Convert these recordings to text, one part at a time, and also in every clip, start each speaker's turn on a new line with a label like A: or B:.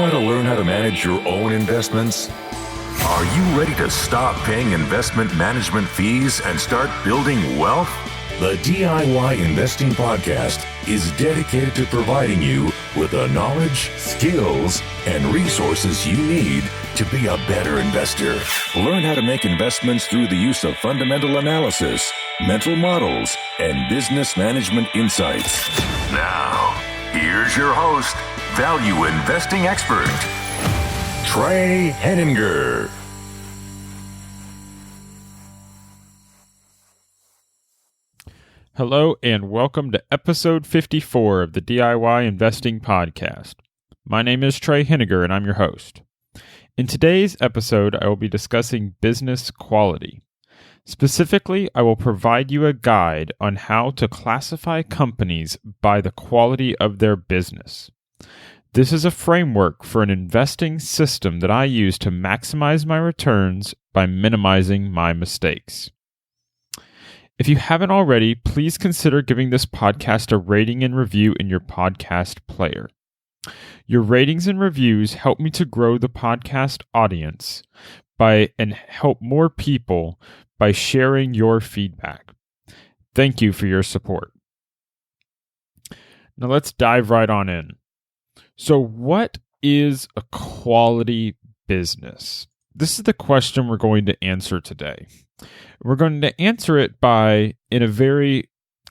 A: want to learn how to manage your own investments? Are you ready to stop paying investment management fees and start building wealth? The DIY Investing Podcast is dedicated to providing you with the knowledge, skills, and resources you need to be a better investor. Learn how to make investments through the use of fundamental analysis, mental models, and business management insights. Now, here's your host, value investing expert, Trey Henninger.
B: Hello and welcome to episode 54 of the DIY Investing Podcast. My name is Trey Henninger and I'm your host. In today's episode, I will be discussing business quality. Specifically, I will provide you a guide on how to classify companies by the quality of their business. This is a framework for an investing system that I use to maximize my returns by minimizing my mistakes. If you haven't already, please consider giving this podcast a rating and review in your podcast player. Your ratings and reviews help me to grow the podcast audience and help more people by sharing your feedback. Thank you for your support. Now let's dive right on in. So what is a quality business? This is the question we're going to answer today. We're going to answer it in a very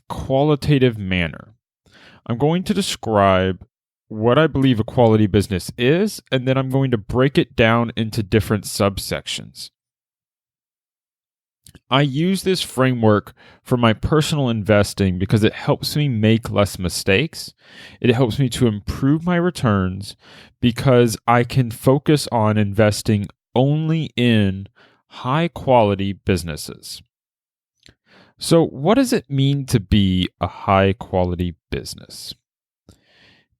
B: qualitative manner. I'm going to describe what I believe a quality business is, and then I'm going to break it down into different subsections. I use this framework for my personal investing because it helps me make less mistakes. It helps me to improve my returns because I can focus on investing only in high-quality businesses. So what does it mean to be a high-quality business?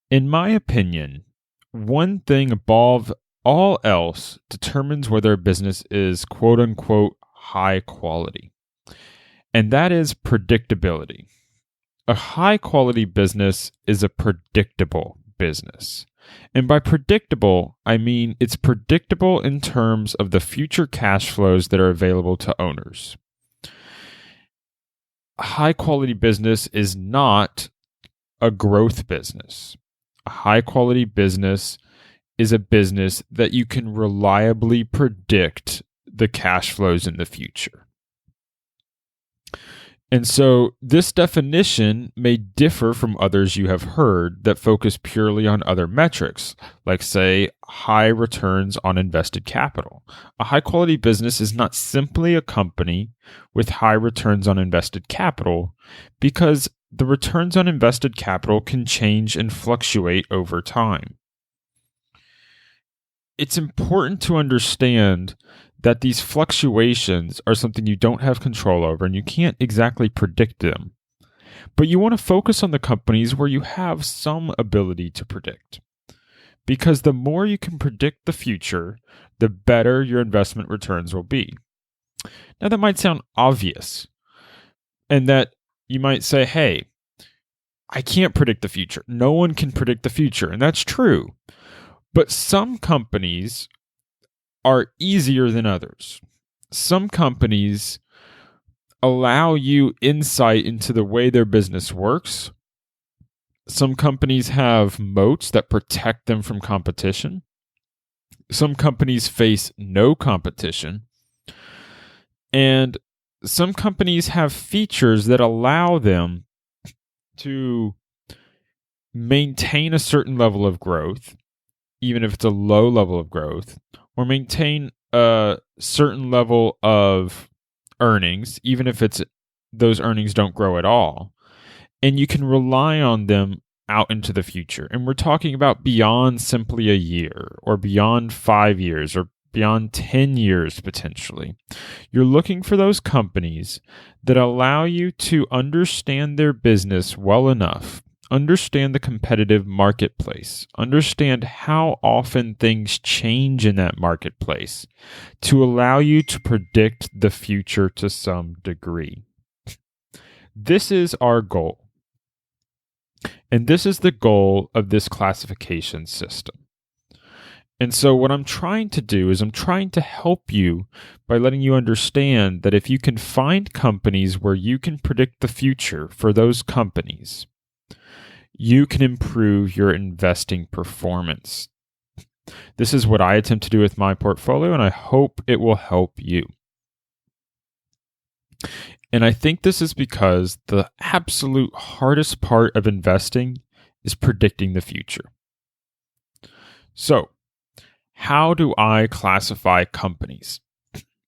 B: In my opinion, one thing above all else determines whether a business is quote-unquote high quality, and that is predictability. A high-quality business is a predictable business. And by predictable, I mean it's predictable in terms of the future cash flows that are available to owners. A high-quality business is not a growth business. A high-quality business is a business that you can reliably predict the cash flows in the future. And so this definition may differ from others you have heard that focus purely on other metrics, like say high returns on invested capital. A high-quality business is not simply a company with high returns on invested capital because the returns on invested capital can change and fluctuate over time. It's important to understand that these fluctuations are something you don't have control over and you can't exactly predict them. But you want to focus on the companies where you have some ability to predict. Because the more you can predict the future, the better your investment returns will be. Now that might sound obvious, and that you might say, hey, I can't predict the future. No one can predict the future, and that's true. But some companies are easier than others. Some companies allow you insight into the way their business works. Some companies have moats that protect them from competition. Some companies face no competition. And some companies have features that allow them to maintain a certain level of growth, even if it's a low level of growth, or maintain a certain level of earnings, even if those earnings don't grow at all. And you can rely on them out into the future. And we're talking about beyond simply a year, or beyond 5 years, or beyond 10 years potentially. You're looking for those companies that allow you to understand their business well enough, understand the competitive marketplace, understand how often things change in that marketplace to allow you to predict the future to some degree. This is our goal. And this is the goal of this classification system. And so what I'm trying to do is I'm trying to help you by letting you understand that if you can find companies where you can predict the future for those companies, you can improve your investing performance. This is what I attempt to do with my portfolio, and I hope it will help you. And I think this is because the absolute hardest part of investing is predicting the future. So, how do I classify companies?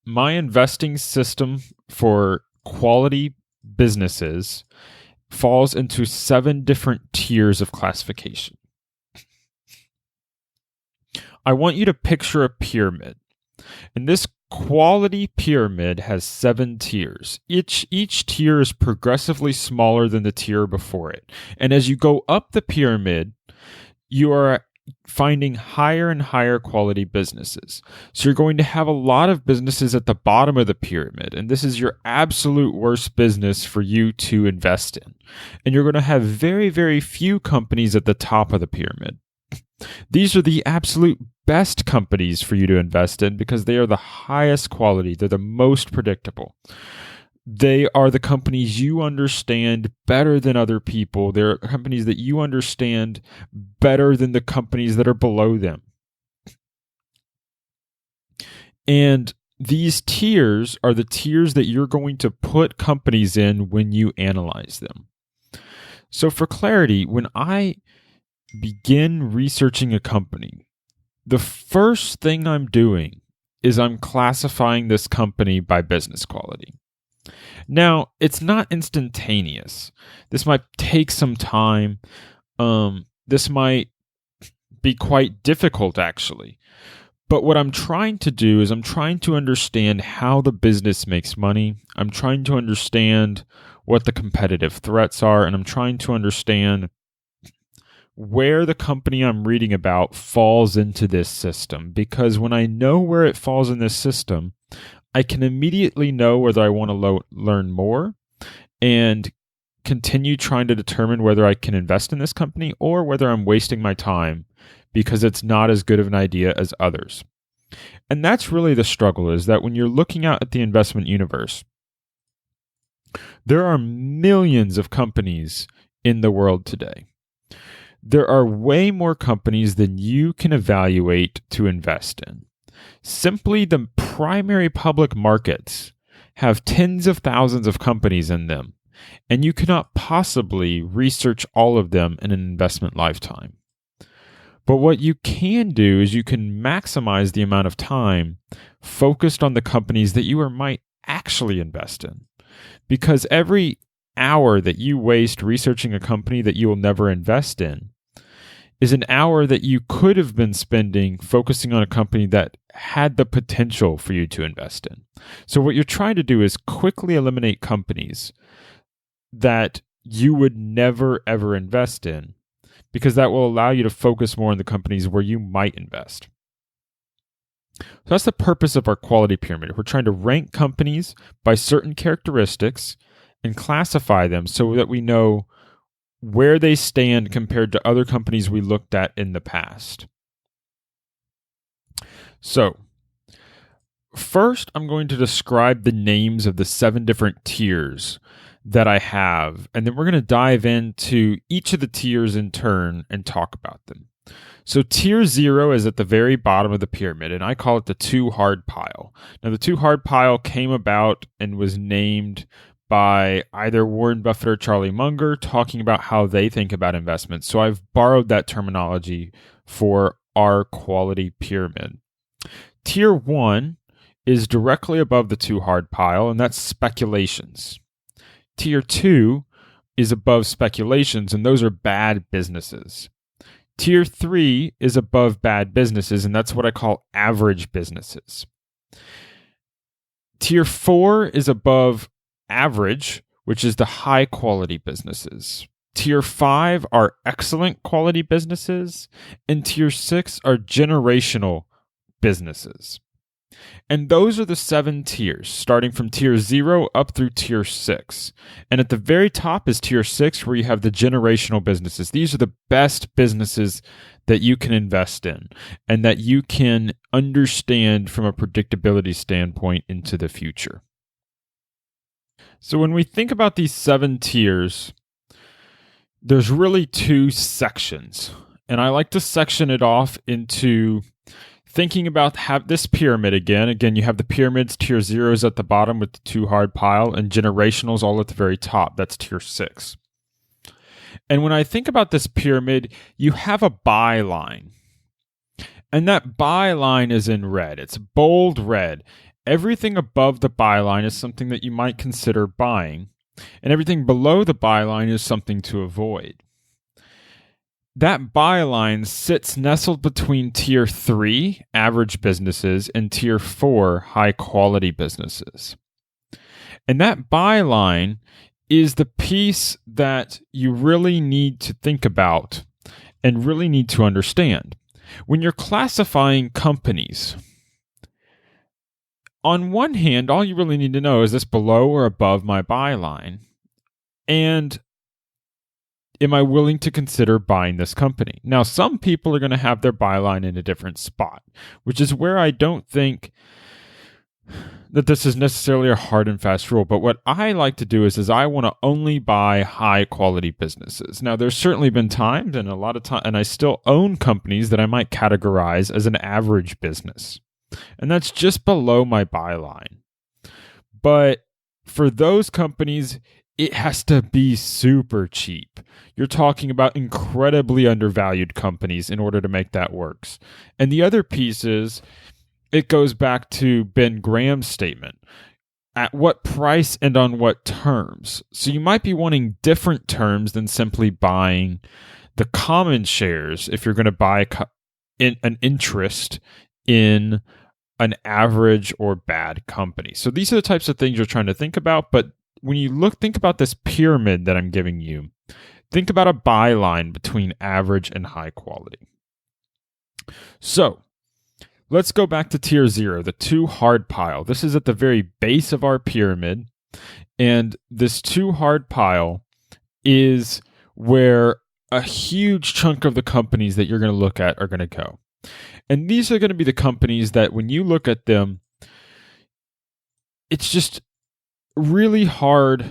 B: My investing system for quality businesses falls into 7 different tiers of classification. I want you to picture a pyramid. And this quality pyramid has 7 tiers. Each tier is progressively smaller than the tier before it. And as you go up the pyramid, you are finding higher and higher quality businesses. So you're going to have a lot of businesses at the bottom of the pyramid, and this is your absolute worst business for you to invest in. And you're going to have very, very few companies at the top of the pyramid. These are the absolute best companies for you to invest in because they are the highest quality. They're the most predictable. They are the companies you understand better than other people. They're companies that you understand better than the companies that are below them. And these tiers are the tiers that you're going to put companies in when you analyze them. So for clarity, when I begin researching a company, the first thing I'm doing is I'm classifying this company by business quality. Now, it's not instantaneous. This might take some time. This might be quite difficult, actually. But what I'm trying to do is I'm trying to understand how the business makes money. I'm trying to understand what the competitive threats are, and I'm trying to understand where the company I'm reading about falls into this system. Because when I know where it falls in this system, I can immediately know whether I want to learn more and continue trying to determine whether I can invest in this company or whether I'm wasting my time because it's not as good of an idea as others. And that's really the struggle, is that when you're looking out at the investment universe, there are millions of companies in the world today. There are way more companies than you can evaluate to invest in. Simply, the primary public markets have tens of thousands of companies in them, and you cannot possibly research all of them in an investment lifetime. But what you can do is you can maximize the amount of time focused on the companies that you might actually invest in. Because every hour that you waste researching a company that you will never invest in is an hour that you could have been spending focusing on a company that had the potential for you to invest in. So what you're trying to do is quickly eliminate companies that you would never, ever invest in, because that will allow you to focus more on the companies where you might invest. So that's the purpose of our quality pyramid. We're trying to rank companies by certain characteristics and classify them so that we know where they stand compared to other companies we looked at in the past. So, first, I'm going to describe the names of the 7 different tiers that I have, and then we're going to dive into each of the tiers in turn and talk about them. So tier 0 is at the very bottom of the pyramid, and I call it the too hard pile. Now, the too hard pile came about and was named by either Warren Buffett or Charlie Munger, talking about how they think about investments. So I've borrowed that terminology for our quality pyramid. Tier 1 is directly above the too hard pile, and that's speculations. Tier 2 is above speculations, and those are bad businesses. Tier 3 is above bad businesses, and that's what I call average businesses. Tier 4 is above average, which is the high quality businesses. Tier 5 are excellent quality businesses, and Tier 6 are generational businesses. And those are the 7 tiers, starting from tier 0 up through tier 6. And at the very top is tier 6, where you have the generational businesses. These are the best businesses that you can invest in and that you can understand from a predictability standpoint into the future. So when we think about these 7 tiers, there's really 2 sections. And I like to section it off into thinking about this pyramid again. Again, you have the pyramids, tier 0s at the bottom with the 2 hard pile, and generationals all at the very top. That's tier 6. And when I think about this pyramid, you have a buy line. And that buy line is in red. It's bold red. Everything above the buy line is something that you might consider buying. And everything below the buy line is something to avoid. That buy line sits nestled between tier 3, average businesses, and tier 4, high quality businesses. And that buy line is the piece that you really need to think about and really need to understand. When you're classifying companies, on one hand, all you really need to know is this below or above my buy line? And am I willing to consider buying this company? Now, some people are going to have their buy line in a different spot, which is where I don't think that this is necessarily a hard and fast rule. But what I like to do is I want to only buy high quality businesses. Now, there's certainly been times and a lot of time, and I still own companies that I might categorize as an average business. And that's just below my buy line. But for those companies, it has to be super cheap. You're talking about incredibly undervalued companies in order to make that work. And the other piece is, it goes back to Ben Graham's statement. At what price and on what terms? So you might be wanting different terms than simply buying the common shares if you're going to buy an interest in an average or bad company. So these are the types of things you're trying to think about. But when you think about this pyramid that I'm giving you, think about a buy line between average and high quality. So let's go back to tier 0, the 2 hard pile. This is at the very base of our pyramid. And this 2 hard pile is where a huge chunk of the companies that you're going to look at are going to go. And these are going to be the companies that when you look at them, it's just really hard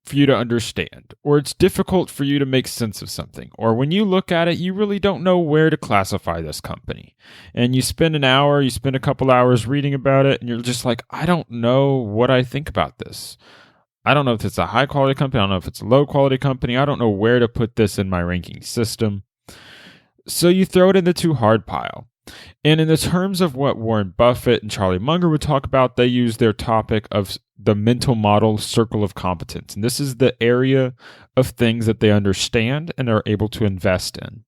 B: for you to understand, or it's difficult for you to make sense of something. Or when you look at it, you really don't know where to classify this company. And you spend a couple hours reading about it, and you're just like, I don't know what I think about this. I don't know if it's a high quality company. I don't know if it's a low quality company. I don't know where to put this in my ranking system. So you throw it in the 2 hard pile. And in the terms of what Warren Buffett and Charlie Munger would talk about, they use their topic of the mental model circle of competence. And this is the area of things that they understand and are able to invest in.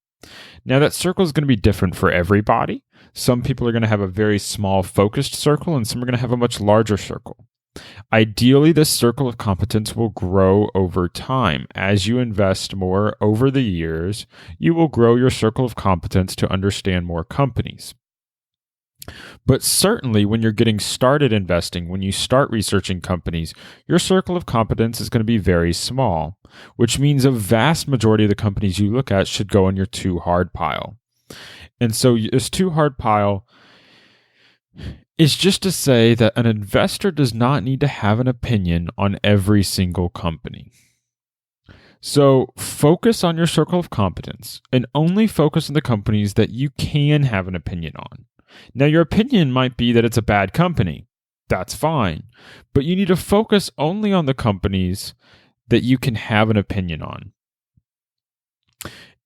B: Now, that circle is going to be different for everybody. Some people are going to have a very small focused circle, and some are going to have a much larger circle. Ideally, this circle of competence will grow over time. As you invest more over the years, you will grow your circle of competence to understand more companies. But certainly when you're getting started investing, when you start researching companies, your circle of competence is going to be very small, which means a vast majority of the companies you look at should go in your 2 hard pile. And so this 2 hard pile is just to say that an investor does not need to have an opinion on every single company. So focus on your circle of competence and only focus on the companies that you can have an opinion on. Now, your opinion might be that it's a bad company. That's fine. But you need to focus only on the companies that you can have an opinion on.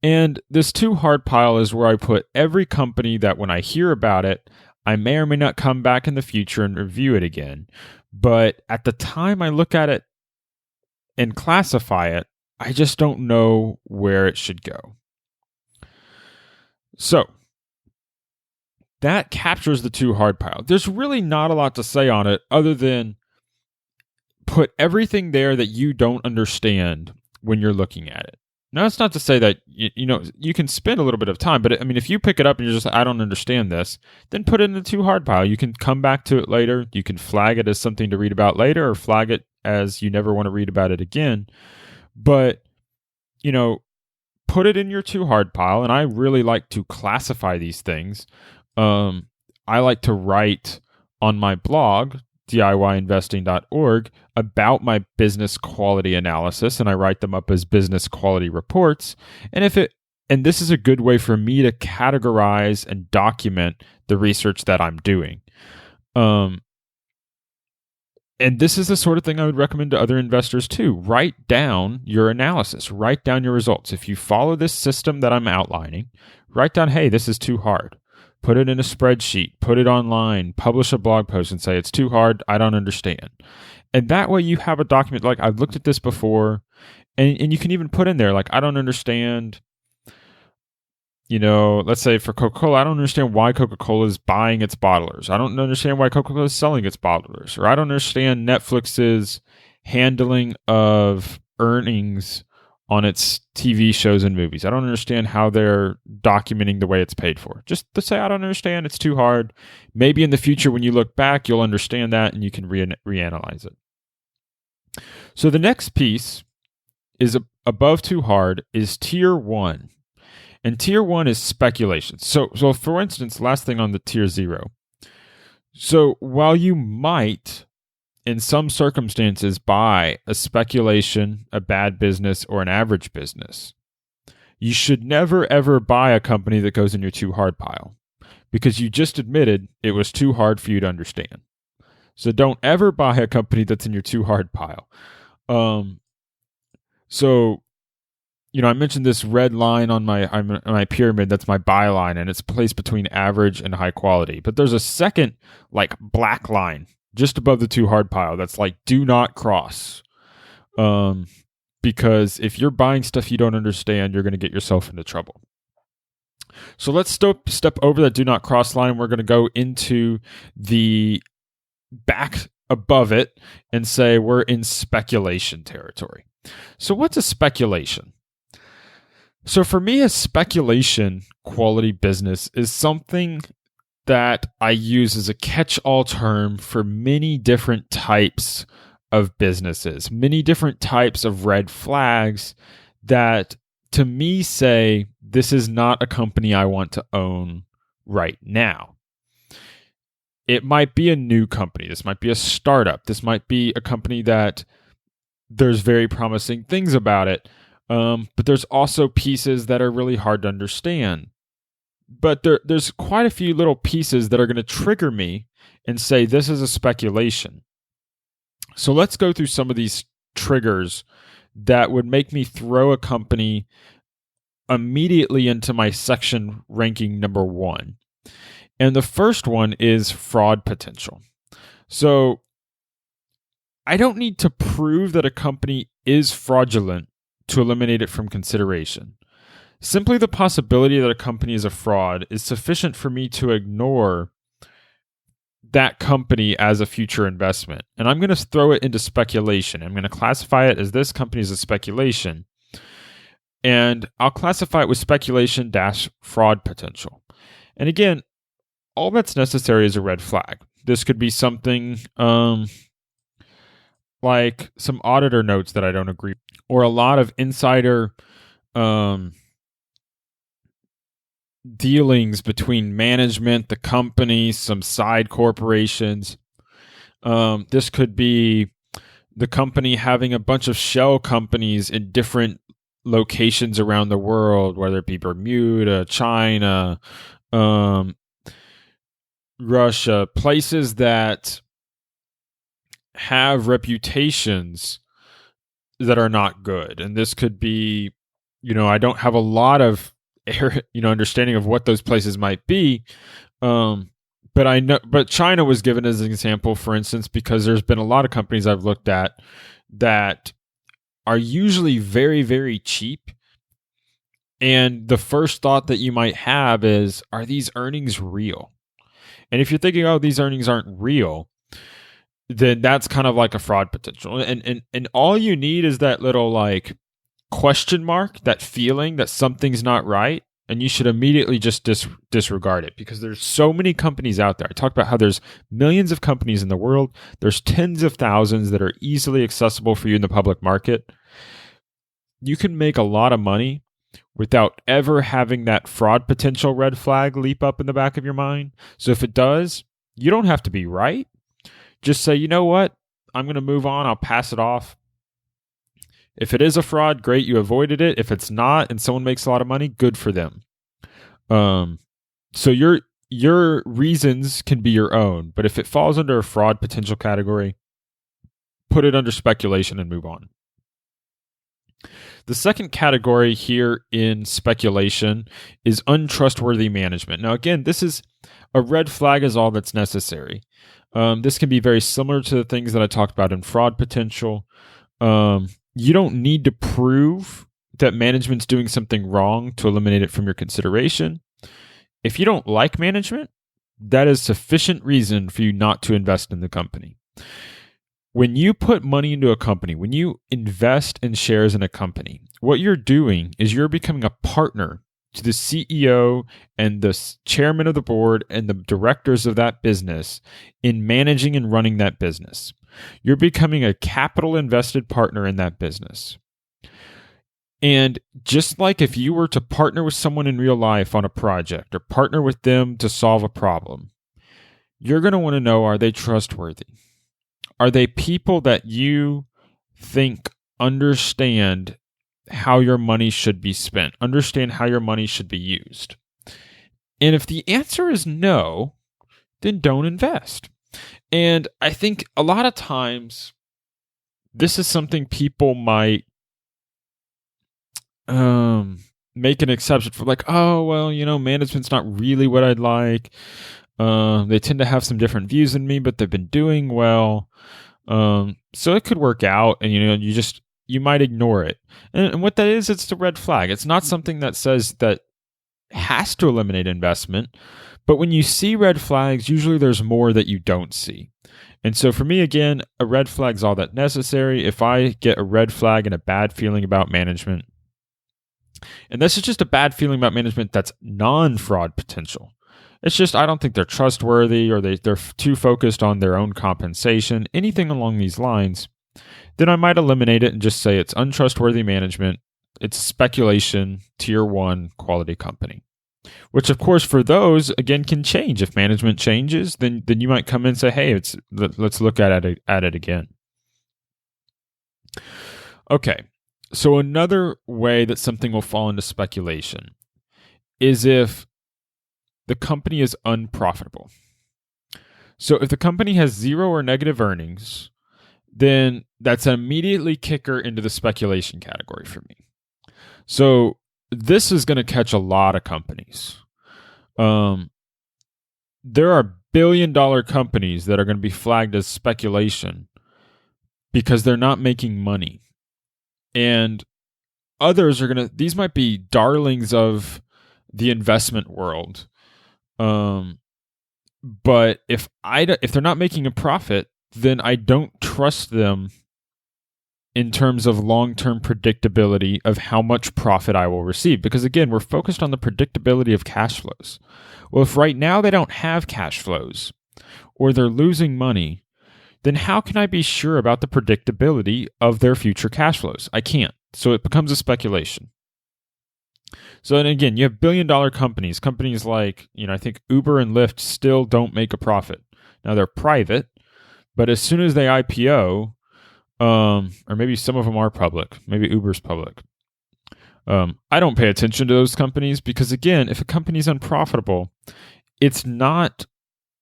B: And this 2 hard pile is where I put every company that when I hear about it, I may or may not come back in the future and review it again. But at the time I look at it and classify it, I just don't know where it should go. So that captures the 2 hard pile. There's really not a lot to say on it other than put everything there that you don't understand when you're looking at it. Now, that's not to say that, you can spend a little bit of time, but I mean, if you pick it up and you're just like, I don't understand this, then put it in the too hard pile. You can come back to it later. You can flag it as something to read about later, or flag it as you never want to read about it again. But, put it in your too hard pile. And I really like to classify these things. I like to write on my blog, DIYinvesting.org, about my business quality analysis, and I write them up as business quality reports. And this is a good way for me to categorize and document the research that I'm doing. And this is the sort of thing I would recommend to other investors too. Write down your analysis, write down your results. If you follow this system that I'm outlining, write down, hey, this is too hard. Put it in a spreadsheet, put it online, publish a blog post and say, it's too hard, I don't understand. And that way you have a document like, I've looked at this before, and you can even put in there, like, I don't understand, let's say for Coca-Cola, I don't understand why Coca-Cola is buying its bottlers. I don't understand why Coca-Cola is selling its bottlers. Or I don't understand Netflix's handling of earnings on its TV shows and movies. I don't understand how they're documenting the way it's paid for. Just to say, I don't understand, it's too hard. Maybe in the future when you look back, you'll understand that and you can reanalyze it. So the next piece is above too hard is tier 1. And tier 1 is speculation. So for instance, last thing on the tier 0. So while you might, in some circumstances, buy a speculation, a bad business, or an average business, you should never, ever buy a company that goes in your too hard pile, because you just admitted it was too hard for you to understand. So don't ever buy a company that's in your too hard pile. I mentioned this red line on my pyramid. That's my buy line, and it's placed between average and high quality. But there's a second, like, black line just above the too hard pile that's like, do not cross. Because if you're buying stuff you don't understand, you're going to get yourself into trouble. So let's step over that do not cross line. We're going to go into the back above it and say we're in speculation territory. So what's a speculation? So for me, a speculation quality business is something that I use as a catch-all term for many different types of businesses, many different types of red flags that to me say, this is not a company I want to own right now. It might be a new company. This might be a startup. This might be a company that there's very promising things about it. But there's also pieces that are really hard to understand. But there's quite a few little pieces that are going to trigger me and say, this is a speculation. So let's go through some of these triggers that would make me throw a company immediately into my section ranking number 1. And the first one is fraud potential. So I don't need to prove that a company is fraudulent to eliminate it from consideration. Simply the possibility that a company is a fraud is sufficient for me to ignore that company as a future investment. And I'm going to throw it into speculation. I'm going to classify it as this company is a speculation. And I'll classify it with speculation - fraud potential. And again, all that's necessary is a red flag. This could be something like some auditor notes that I don't agree with, or a lot of insider dealings between management, the company, some side corporations. This could be the company having a bunch of shell companies in different locations around the world, whether it be Bermuda, China, Russia, places that have reputations that are not good. And this could be, I don't have a lot of understanding of what those places might be. But I know, but China was given as an example, for instance, because there's been a lot of companies I've looked at that are usually very, very cheap. And the first thought that you might have is, are these earnings real? And if you're thinking, oh, these earnings aren't real, then that's kind of like a fraud potential. And all you need is that little question mark, that feeling that something's not right, and you should immediately just disregard it, because there's so many companies out there. I talked about how there's millions of companies in the world. There's tens of thousands that are easily accessible for you in the public market. You can make a lot of money without ever having that fraud potential red flag leap up in the back of your mind. So if it does, you don't have to be right. Just say, you know what? I'm going to move on. I'll pass it off. If it is a fraud, great, you avoided it. If it's not and someone makes a lot of money, good for them. So your reasons can be your own, but if it falls under a fraud potential category, put it under speculation and move on. The second category here in speculation is untrustworthy management. Now, again, this is a red flag is all that's necessary. This can be very similar to the things that I talked about in fraud potential. You don't need to prove that management's doing something wrong to eliminate it from your consideration. If you don't like management, that is sufficient reason for you not to invest in the company. When you put money into a company, when you invest in shares in a company, what you're doing is you're becoming a partner to the CEO and the chairman of the board and the directors of that business in managing and running that business. You're becoming a capital invested partner in that business. And just like if you were to partner with someone in real life on a project or partner with them to solve a problem, you're going to want to know, are they trustworthy? Are they people that you think understand how your money should be spent, understand how your money should be used? And if the answer is no, then don't invest. And I think a lot of times this is something people might make an exception for, like, oh, well, management's not really what I'd like. They tend to have some different views than me, but they've been doing well. So it could work out, and you might ignore it. And what that is, it's the red flag. It's not something that says that has to eliminate investment, but when you see red flags, usually there's more that you don't see. And so for me, again, a red flag is all that necessary. If I get a red flag and a bad feeling about management, and this is just a bad feeling about management that's non-fraud potential. It's just, I don't think they're trustworthy, or they're too focused on their own compensation, anything along these lines, then I might eliminate it and just say it's untrustworthy management. It's speculation, tier 1 quality company. Which, of course, for those, again, can change. If management changes, then you might come in and say, hey, let's look at it again. Okay, so another way that something will fall into speculation is if the company is unprofitable. So if the company has zero or negative earnings, then that's an immediately kicker into the speculation category for me. So this is going to catch a lot of companies. There are billion-dollar companies that are going to be flagged as speculation because they're not making money. And others are going to, these might be darlings of the investment world. But if they're not making a profit, then I don't trust them in terms of long-term predictability of how much profit I will receive. Because again, we're focused on the predictability of cash flows. Well, if right now they don't have cash flows or they're losing money, then how can I be sure about the predictability of their future cash flows? I can't. So it becomes a speculation. So, and again, you have billion-dollar companies like, I think Uber and Lyft still don't make a profit. Now they're private, but as soon as they IPO, or maybe some of them are public, maybe Uber's public. I don't pay attention to those companies because, again, if a company's unprofitable, it's not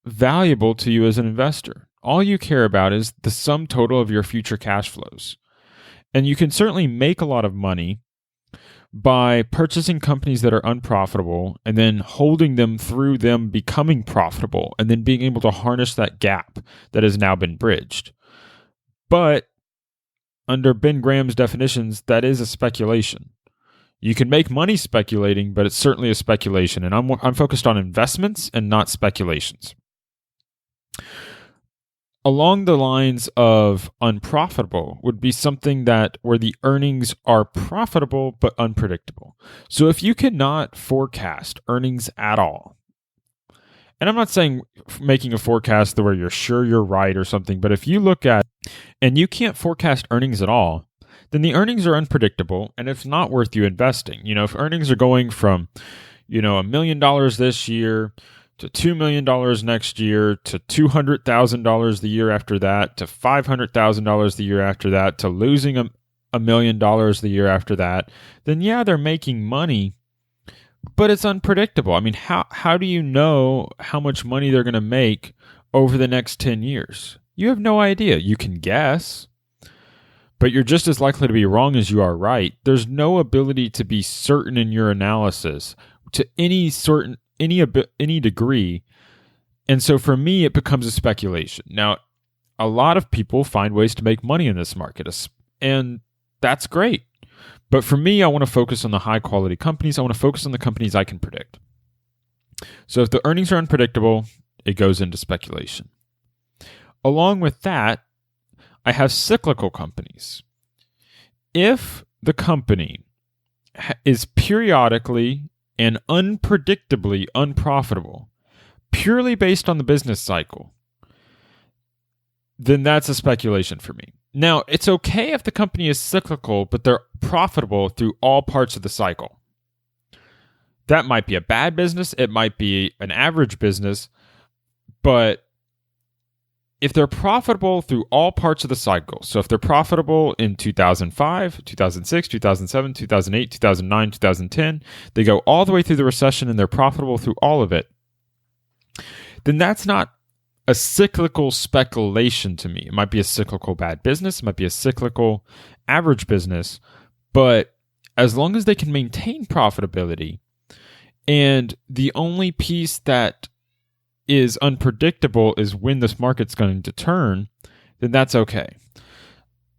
B: valuable to you as an investor. All you care about is the sum total of your future cash flows. And you can certainly make a lot of money by purchasing companies that are unprofitable and then holding them through them becoming profitable and then being able to harness that gap that has now been bridged. But under Ben Graham's definitions, that is a speculation. You can make money speculating, but it's certainly a speculation. And I'm focused on investments and not speculations. along the lines of unprofitable would be something that where the earnings are profitable but unpredictable. So if you cannot forecast earnings at all, and I'm not saying making a forecast where you're sure you're right or something, but if you look at and you can't forecast earnings at all, then the earnings are unpredictable and it's not worth you investing. If earnings are going from, $1 million this year to $2 million next year to $200,000 the year after that to $500,000 the year after that to losing $1 million the year after that, then yeah, they're making money, but it's unpredictable. I mean, how do you know how much money they're going to make over the next 10 years? You have no idea. You can guess, but you're just as likely to be wrong as you are right. There's no ability to be certain in your analysis to any degree. And so for me, it becomes a speculation. Now, a lot of people find ways to make money in this market, and that's great. But for me, I want to focus on the high quality companies. I want to focus on the companies I can predict. So if the earnings are unpredictable, it goes into speculation. Along with that, I have cyclical companies. If the company is periodically and unpredictably unprofitable, purely based on the business cycle, then that's a speculation for me. Now, it's okay if the company is cyclical, but they're profitable through all parts of the cycle. That might be a bad business. It might be an average business. But if they're profitable through all parts of the cycle, so if they're profitable in 2005, 2006, 2007, 2008, 2009, 2010, they go all the way through the recession and they're profitable through all of it, then that's not a cyclical speculation to me. It might be a cyclical bad business. It might be a cyclical average business. But as long as they can maintain profitability and the only piece that is unpredictable is when this market's going to turn, then that's okay.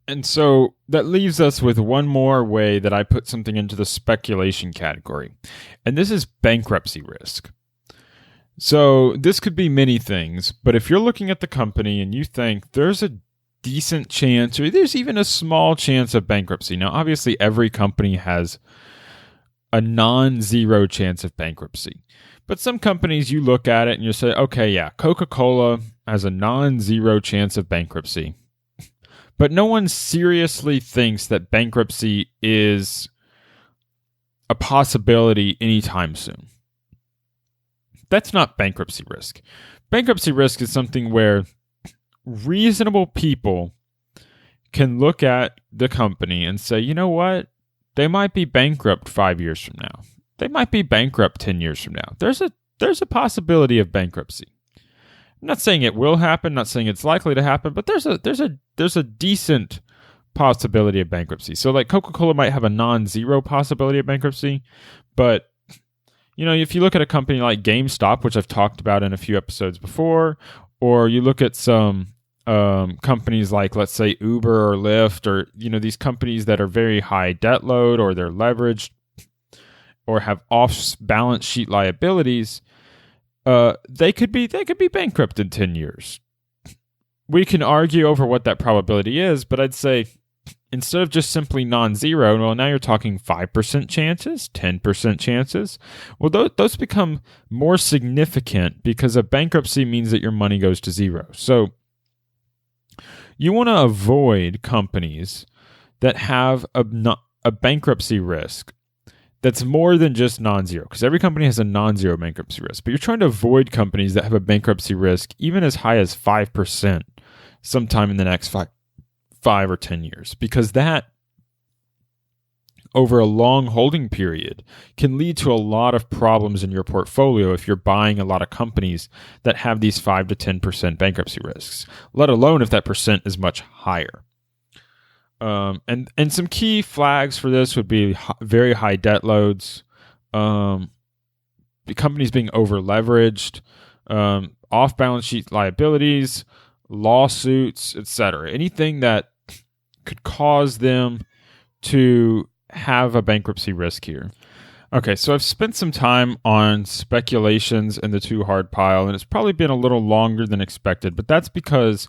B: And so that leaves us with one more way that I put something into the speculation category. And this is bankruptcy risk. So this could be many things, but if you're looking at the company and you think there's a decent chance or there's even a small chance of bankruptcy. Now, obviously, every company has a non-zero chance of bankruptcy. But some companies, you look at it and you say, okay, yeah, Coca-Cola has a non-zero chance of bankruptcy. But no one seriously thinks that bankruptcy is a possibility anytime soon. That's not bankruptcy risk. Bankruptcy risk is something where reasonable people can look at the company and say, you know what? They might be bankrupt 5 years from now. They might be bankrupt 10 years from now. There's a possibility of bankruptcy. I'm not saying it will happen, not saying it's likely to happen, but there's a decent possibility of bankruptcy. So like Coca-Cola might have a non-zero possibility of bankruptcy, but if you look at a company like GameStop, which I've talked about in a few episodes before, or you look at some companies like, let's say, Uber or Lyft, or these companies that are very high debt load, or they're leveraged, or have off-balance sheet liabilities, they could be bankrupt in 10 years. We can argue over what that probability is, but I'd say instead of just simply non-zero, well, now you're talking 5% chances, 10% chances. Well, those become more significant because a bankruptcy means that your money goes to zero. So you want to avoid companies that have a bankruptcy risk that's more than just non-zero, because every company has a non-zero bankruptcy risk. But you're trying to avoid companies that have a bankruptcy risk even as high as 5% sometime in the next 5 or 10 years, because that over a long holding period can lead to a lot of problems in your portfolio if you're buying a lot of companies that have these 5 to 10% bankruptcy risks, let alone if that percent is much higher. And some key flags for this would be very high debt loads, the companies being over leveraged, off balance sheet liabilities, lawsuits, etc. Anything that could cause them to have a bankruptcy risk here. Okay, so I've spent some time on speculations in the too hard pile, and it's probably been a little longer than expected, but that's because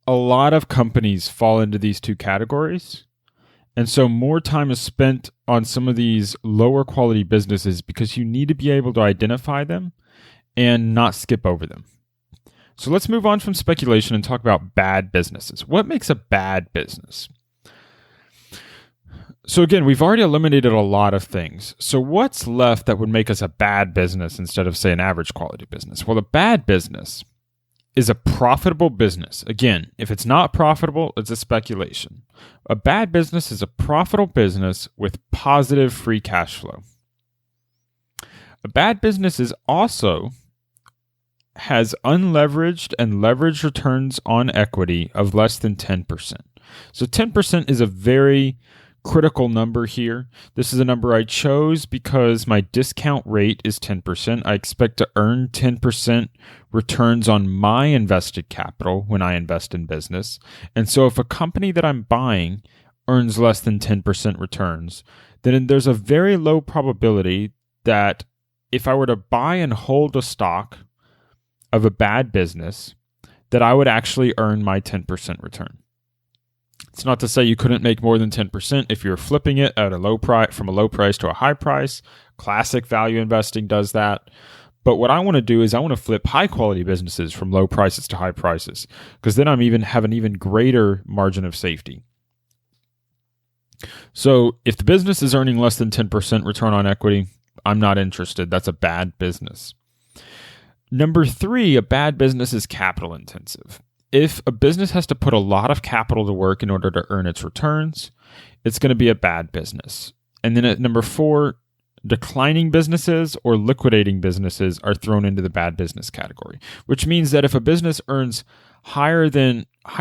B: a lot of companies fall into these two categories. And so more time is spent on some of these lower quality businesses because you need to be able to identify them and not skip over them. So let's move on from speculation and talk about bad businesses. What makes a bad business? So again, we've already eliminated a lot of things. So what's left that would make us a bad business instead of, say, an average quality business? Well, a bad business is a profitable business. Again, if it's not profitable, it's a speculation. A bad business is a profitable business with positive free cash flow. A bad business is also has unleveraged and leveraged returns on equity of less than 10%. So 10% is a very critical number here. This is a number I chose because my discount rate is 10%. I expect to earn 10% returns on my invested capital when I invest in business. And so if a company that I'm buying earns less than 10% returns, then there's a very low probability that if I were to buy and hold a stock of a bad business, that I would actually earn my 10% return. It's not to say you couldn't make more than 10% if you're flipping it at a low price, from a low price to a high price. Classic value investing does that. But what I want to do is I want to flip high quality businesses from low prices to high prices, because then have an even greater margin of safety. So if the business is earning less than 10% return on equity, I'm not interested. That's a bad business. Number 3, a bad business is capital intensive. If a business has to put a lot of capital to work in order to earn its returns, it's going to be a bad business. And then at number 4, declining businesses or liquidating businesses are thrown into the bad business category, which means that if a business earns higher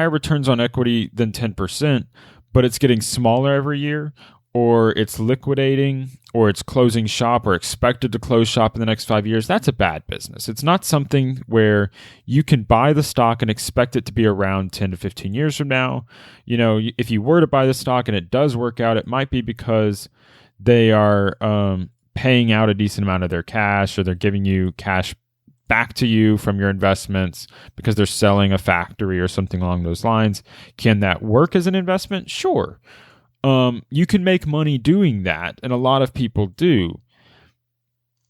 B: returns on equity than 10%, but it's getting smaller every year, or it's liquidating, or it's closing shop, or expected to close shop in the next 5 years, that's a bad business. It's not something where you can buy the stock and expect it to be around 10 to 15 years from now. You know, if you were to buy the stock and it does work out, it might be because they are paying out a decent amount of their cash, or they're giving you cash back to you from your investments because they're selling a factory or something along those lines. Can that work as an investment? Sure. You can make money doing that, and a lot of people do,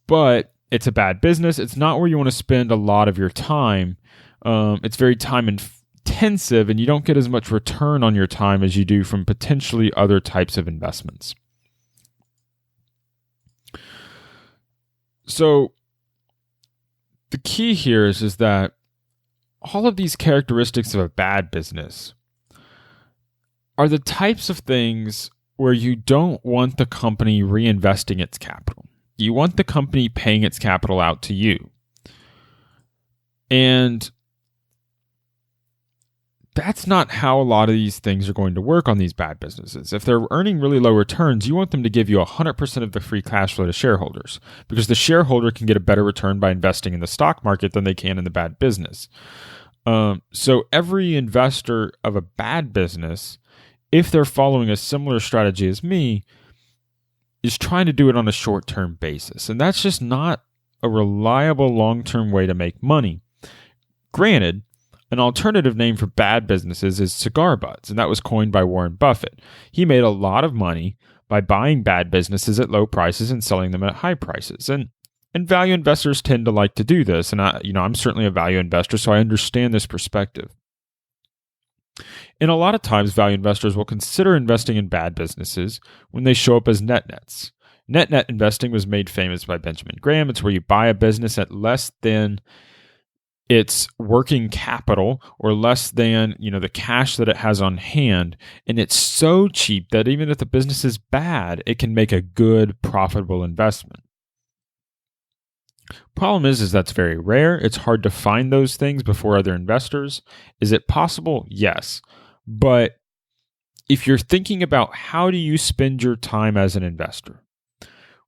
B: but it's a bad business. It's not where you want to spend a lot of your time. It's very time intensive, and you don't get as much return on your time as you do from potentially other types of investments. So the key here is that all of these characteristics of a bad business are the types of things where you don't want the company reinvesting its capital. You want the company paying its capital out to you. And that's not how a lot of these things are going to work on these bad businesses. If they're earning really low returns, you want them to give you 100% of the free cash flow to shareholders, because the shareholder can get a better return by investing in the stock market than they can in the bad business. So every investor of a bad business, if they're following a similar strategy as me, is trying to do it on a short-term basis. And that's just not a reliable long-term way to make money. Granted, an alternative name for bad businesses is cigar butts, and that was coined by Warren Buffett. He made a lot of money by buying bad businesses at low prices and selling them at high prices. And value investors tend to like to do this. And I'm certainly a value investor, so I understand this perspective. And a lot of times, value investors will consider investing in bad businesses when they show up as net-nets. Net-net investing was made famous by Benjamin Graham. It's where you buy a business at less than its working capital, or less than, the cash that it has on hand. And it's so cheap that even if the business is bad, it can make a good, profitable investment. Problem is that's very rare. It's hard to find those things before other investors. Is it possible? Yes. But if you're thinking about how do you spend your time as an investor,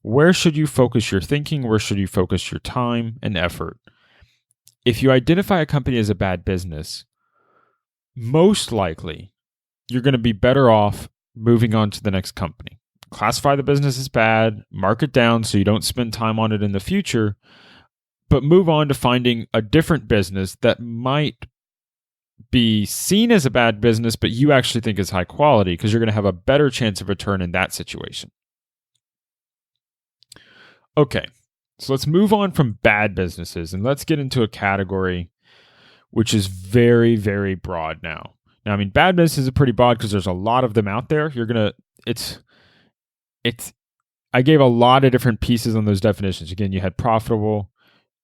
B: where should you focus your thinking? Where should you focus your time and effort? If you identify a company as a bad business, most likely you're going to be better off moving on to the next company. Classify the business as bad, mark it down so you don't spend time on it in the future, but move on to finding a different business that might be seen as a bad business, but you actually think is high quality because you're going to have a better chance of return in that situation. Okay, so let's move on from bad businesses and let's get into a category which is very, very broad now. Now, I mean, bad businesses are pretty broad because there's a lot of them out there. I gave a lot of different pieces on those definitions. Again, you had profitable,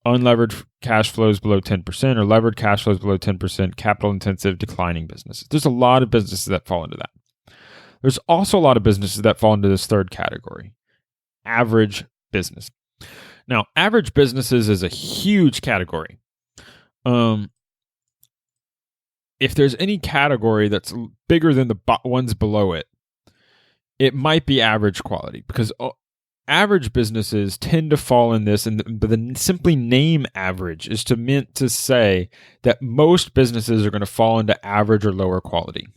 B: unlevered cash flows below 10%, or levered cash flows below 10%, capital intensive, declining businesses. There's a lot of businesses that fall into that. There's also a lot of businesses that fall into this third category, average business. Now, average businesses is a huge category. If there's any category that's bigger than the ones below it, it might be average quality, because average businesses tend to fall in this, and the simply name average is meant to say that most businesses are going to fall into average or lower quality.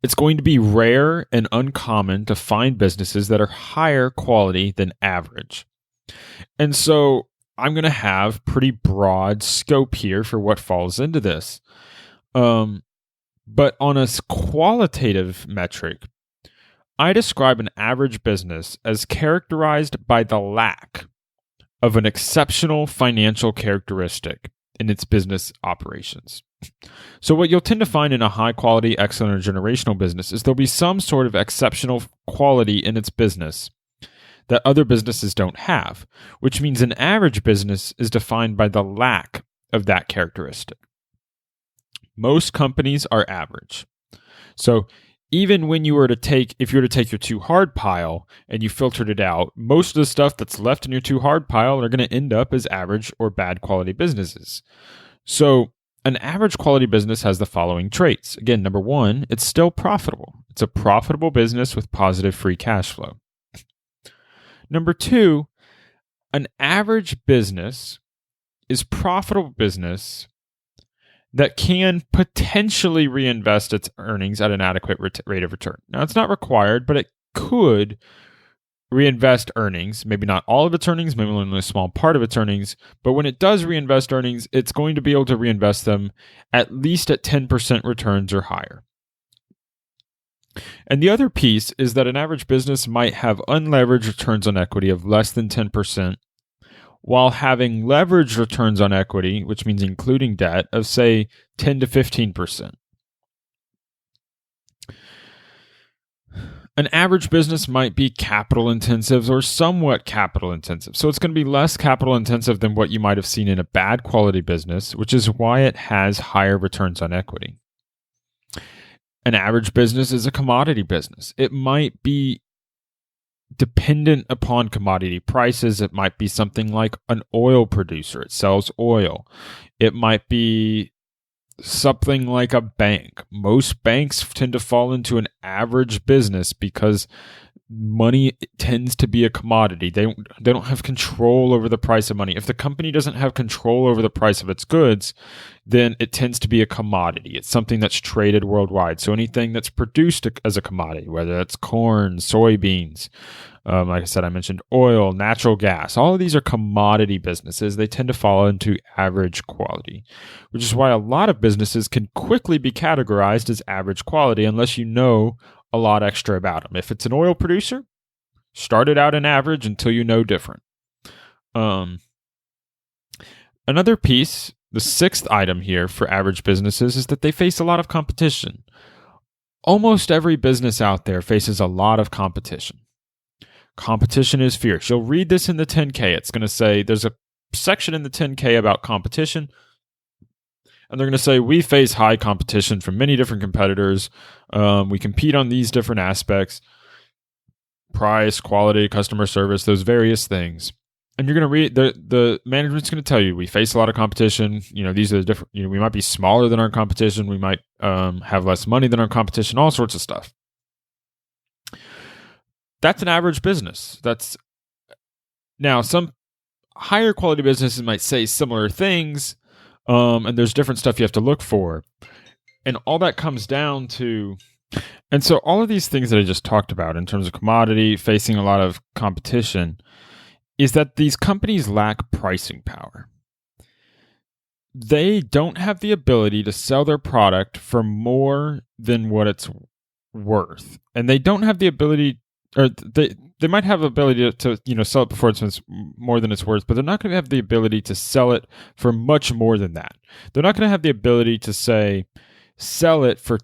B: It's going to be rare and uncommon to find businesses that are higher quality than average. And so I'm going to have pretty broad scope here for what falls into this. But on a qualitative metric, I describe an average business as characterized by the lack of an exceptional financial characteristic in its business operations. So what you'll tend to find in a high quality, excellent, or generational business is there'll be some sort of exceptional quality in its business that other businesses don't have, which means an average business is defined by the lack of that characteristic. Most companies are average. So even when if you were to take your too hard pile and you filtered it out, most of the stuff that's left in your too hard pile are going to end up as average or bad quality businesses. So an average quality business has the following traits. Again, number one, it's still profitable. It's a profitable business with positive free cash flow. Number two, an average business is profitable business that can potentially reinvest its earnings at an adequate rate of return. Now, it's not required, but it could reinvest earnings, maybe not all of its earnings, maybe only a small part of its earnings, but when it does reinvest earnings, it's going to be able to reinvest them at least at 10% returns or higher. And the other piece is that an average business might have unleveraged returns on equity of less than 10%, while having leveraged returns on equity, which means including debt, of say 10 to 15%. An average business might be capital intensive or somewhat capital intensive. So it's going to be less capital intensive than what you might have seen in a bad quality business, which is why it has higher returns on equity. An average business is a commodity business. It might be dependent upon commodity prices. It might be something like an oil producer. It sells oil. It might be something like a bank. Most banks tend to fall into an average business because money tends to be a commodity. They don't have control over the price of money. If the company doesn't have control over the price of its goods, then it tends to be a commodity. It's something that's traded worldwide. So anything that's produced as a commodity, whether that's corn, soybeans, like I said, I mentioned oil, natural gas, all of these are commodity businesses. They tend to fall into average quality, which is why a lot of businesses can quickly be categorized as average quality unless you know a lot extra about them. If it's an oil producer, start it out in average until you know different. Another piece, the sixth item here for average businesses, is that they face a lot of competition. Almost every business out there faces a lot of competition. Competition is fierce. You'll read this in the 10K. It's going to say there's a section in the 10K about competition. And they're going to say, we face high competition from many different competitors. We compete on these different aspects: price, quality, customer service, those various things. And you're going to read, the management's going to tell you, we face a lot of competition. These are the different, we might be smaller than our competition. We might have less money than our competition, all sorts of stuff. That's an average business. Now, some higher quality businesses might say similar things, and there's different stuff you have to look for. And all that comes down to, and so all of these things that I just talked about in terms of commodity, facing a lot of competition, is that these companies lack pricing power. they don't have the ability to sell their product for more than what it's worth. And they don't have the ability, or they might have the ability to sell it before it's more than it's worth, but they're not going to have the ability to sell it for much more than that. They're not going to have the ability to say, sell it for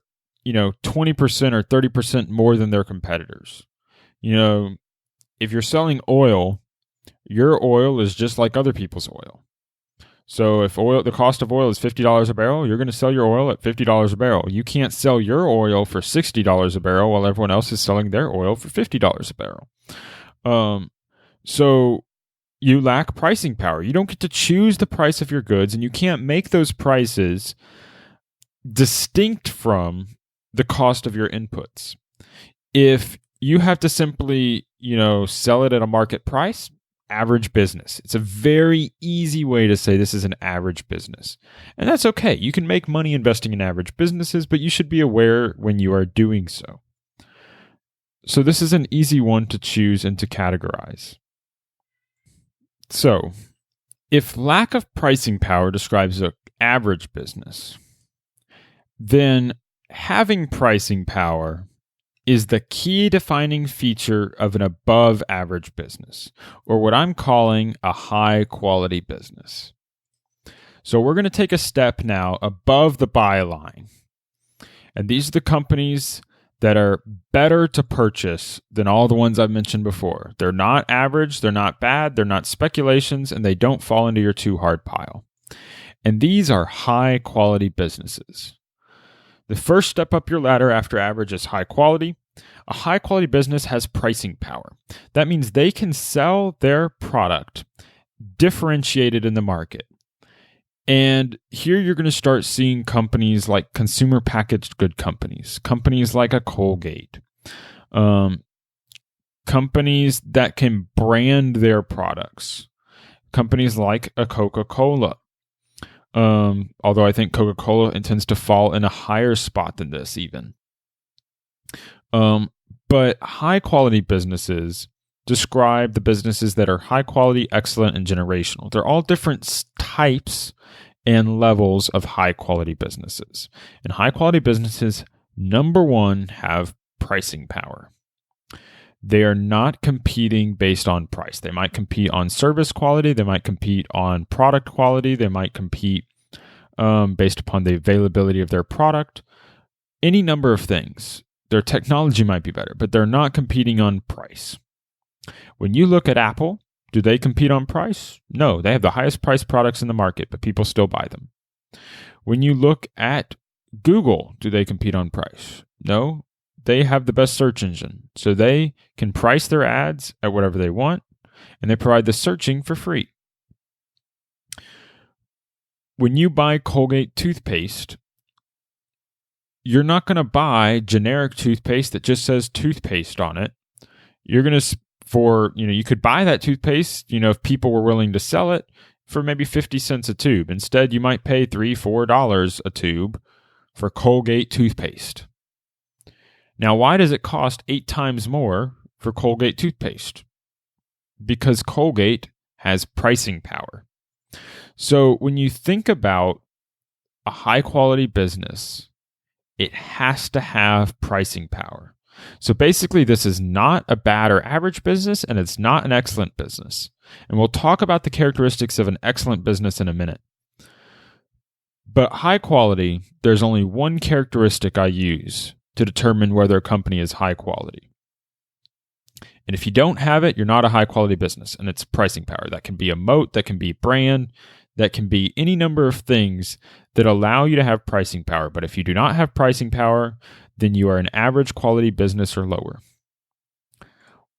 B: 20% or 30% more than their competitors. If you're selling oil, your oil is just like other people's oil. So if the cost of oil is $50 a barrel, you're going to sell your oil at $50 a barrel. You can't sell your oil for $60 a barrel while everyone else is selling their oil for $50 a barrel. So you lack pricing power. You don't get to choose the price of your goods, and you can't make those prices distinct from the cost of your inputs. If you have to simply, sell it at a market price, average business. It's a very easy way to say this is an average business. And that's okay. You can make money investing in average businesses, but you should be aware when you are doing so. So this is an easy one to choose and to categorize. So if lack of pricing power describes an average business, then having pricing power is the key defining feature of an above average business, or what I'm calling a high quality business. So we're going to take a step now above the buy line. And these are the companies that are better to purchase than all the ones I've mentioned before. They're not average, they're not bad, they're not speculations, and they don't fall into your too hard pile. And these are high quality businesses. The first step up your ladder after average is high quality. A high quality business has pricing power. That means they can sell their product differentiated in the market. And here you're going to start seeing companies like consumer packaged good companies like a Colgate, companies that can brand their products, companies like a Coca-Cola. Although I think Coca-Cola intends to fall in a higher spot than this even. But high quality businesses describe the businesses that are high quality, excellent, and generational. They're all different types and levels of high quality businesses. And high quality businesses, number one, have pricing power. They are not competing based on price. They might compete on service quality. They might compete on product quality. They might compete based upon the availability of their product. Any number of things. Their technology might be better, but they're not competing on price. When you look at Apple, do they compete on price? No, they have the highest priced products in the market, but people still buy them. When you look at Google, do they compete on price? No, they have the best search engine, so they can price their ads at whatever they want, and they provide the searching for free. When you buy Colgate toothpaste, you're not going to buy generic toothpaste that just says toothpaste on it. You're going to, you could buy that toothpaste, if people were willing to sell it for maybe 50 cents a tube. Instead, you might pay $3, $4 a tube for Colgate toothpaste. Now, why does it cost 8 times more for Colgate toothpaste? Because Colgate has pricing power. So when you think about a high quality business, it has to have pricing power. So basically, this is not a bad or average business, and it's not an excellent business. And we'll talk about the characteristics of an excellent business in a minute. But high quality, there's only one characteristic I use to determine whether a company is high quality. And if you don't have it, you're not a high quality business, and it's pricing power. That can be a moat, that can be brand, that can be any number of things that allow you to have pricing power. But if you do not have pricing power, then you are an average quality business or lower.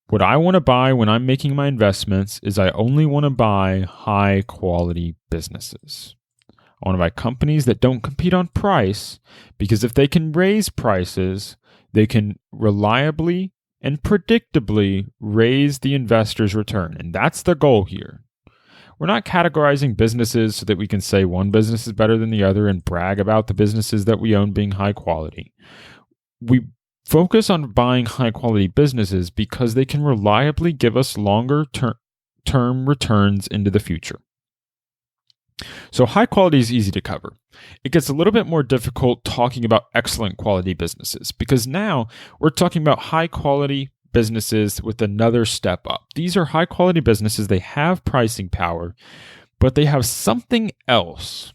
B: What I want to buy when I'm making my investments is I only want to buy high quality businesses. I want to buy companies that don't compete on price, because if they can raise prices, they can reliably and predictably raise the investor's return. And that's the goal here. We're not categorizing businesses so that we can say one business is better than the other and brag about the businesses that we own being high quality. We focus on buying high quality businesses because they can reliably give us longer term returns into the future. So high quality is easy to cover. It gets a little bit more difficult talking about excellent quality businesses because now we're talking about high quality businesses with another step up. These are high quality businesses. They have pricing power, but they have something else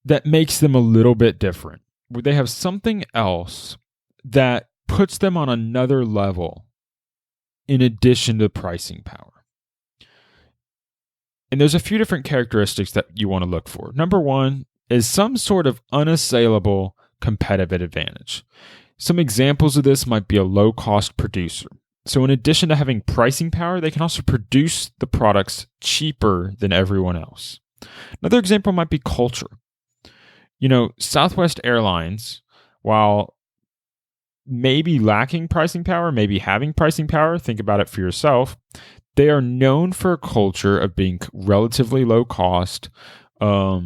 B: that makes them a little bit different. They have something else that puts them on another level in addition to pricing power. And there's a few different characteristics that you want to look for. Number one is some sort of unassailable competitive advantage. Some examples of this might be a low-cost producer. So in addition to having pricing power, they can also produce the products cheaper than everyone else. Another example might be culture. Southwest Airlines, while maybe lacking pricing power, maybe having pricing power, think about it for yourself, they are known for a culture of being relatively low cost, a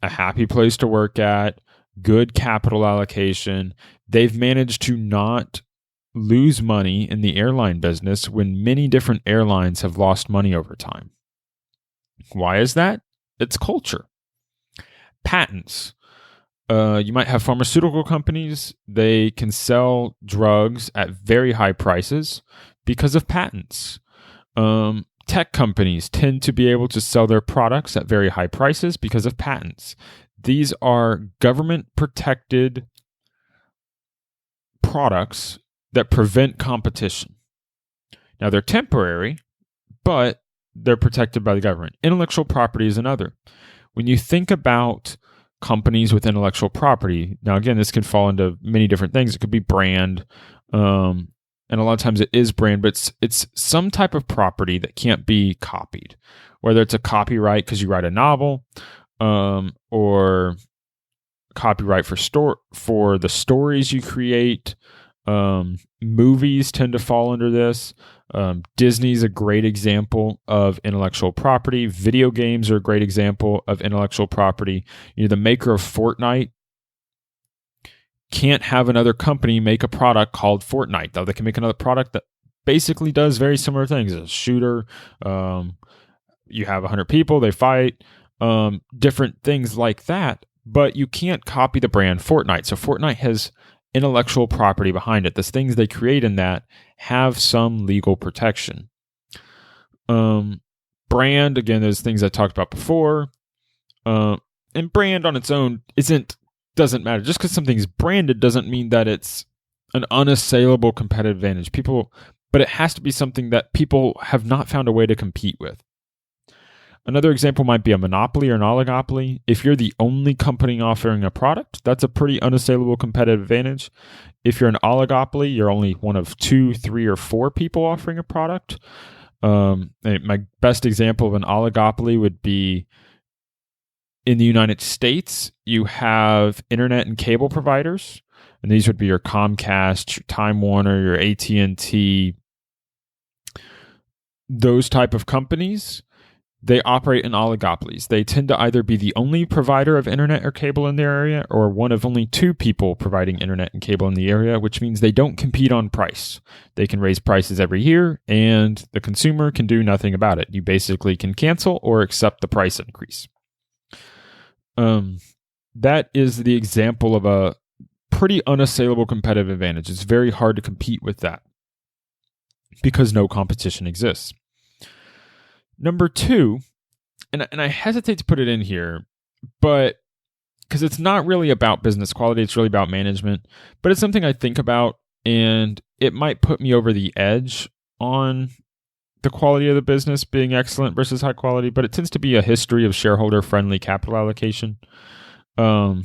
B: happy place to work at, good capital allocation. They've managed to not lose money in the airline business when many different airlines have lost money over time. Why is that? It's culture. Patents. You might have pharmaceutical companies. They can sell drugs at very high prices because of patents. Tech companies tend to be able to sell their products at very high prices because of patents. These are government-protected products that prevent competition. Now, they're temporary, but they're protected by the government. Intellectual property is another. When you think about companies with intellectual property, now again, this can fall into many different things. It could be brand, and a lot of times it is brand, but it's some type of property that can't be copied, whether it's a copyright because you write a novel, or copyright for the stories you create. Movies tend to fall under this. Disney's a great example of intellectual property. Video games are a great example of intellectual property. The maker of Fortnite can't have another company make a product called Fortnite, though they can make another product that basically does very similar things. A shooter, you have 100 people, they fight, different things like that, but you can't copy the brand Fortnite. So Fortnite has intellectual property behind it. The things they create in that have some legal protection. Brand, again, those things I talked about before. And brand on its own doesn't matter. Just because something's branded doesn't mean that it's an unassailable competitive advantage. But it has to be something that people have not found a way to compete with. Another example might be a monopoly or an oligopoly. If you're the only company offering a product, that's a pretty unassailable competitive advantage. If you're an oligopoly, you're only one of 2, 3, or 4 people offering a product. My best example of an oligopoly would be in the United States, you have internet and cable providers, and these would be your Comcast, your Time Warner, your AT&T, those type of companies. They operate in oligopolies. They tend to either be the only provider of internet or cable in their area or one of only 2 people providing internet and cable in the area, which means they don't compete on price. They can raise prices every year, and the consumer can do nothing about it. You basically can cancel or accept the price increase. That is the example of a pretty unassailable competitive advantage. It's very hard to compete with that because no competition exists. Number 2, and I hesitate to put it in here, but because it's not really about business quality, it's really about management, but it's something I think about, and it might put me over the edge on the quality of the business being excellent versus high quality, but it tends to be a history of shareholder-friendly capital allocation. And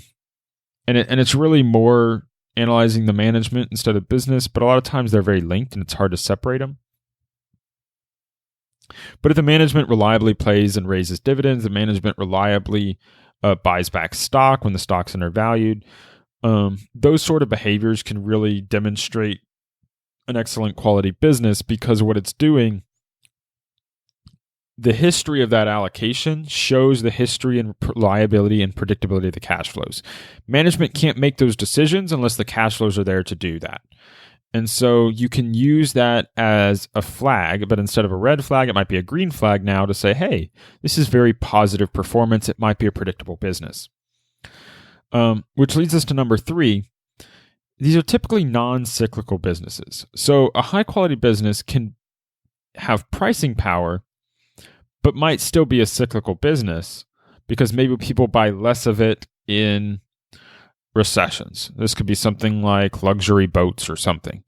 B: it's really more analyzing the management instead of business, but a lot of times they're very linked and it's hard to separate them. But if the management reliably pays and raises dividends, the management reliably buys back stock when the stock's undervalued, those sort of behaviors can really demonstrate an excellent quality business because what it's doing, the history of that allocation shows the history and reliability and predictability of the cash flows. Management can't make those decisions unless the cash flows are there to do that. And so you can use that as a flag, but instead of a red flag, it might be a green flag now to say, hey, this is very positive performance. It might be a predictable business. Which leads us to number 3. These are typically non-cyclical businesses. So a high-quality business can have pricing power, but might still be a cyclical business because maybe people buy less of it in recessions. This could be something like luxury boats or something,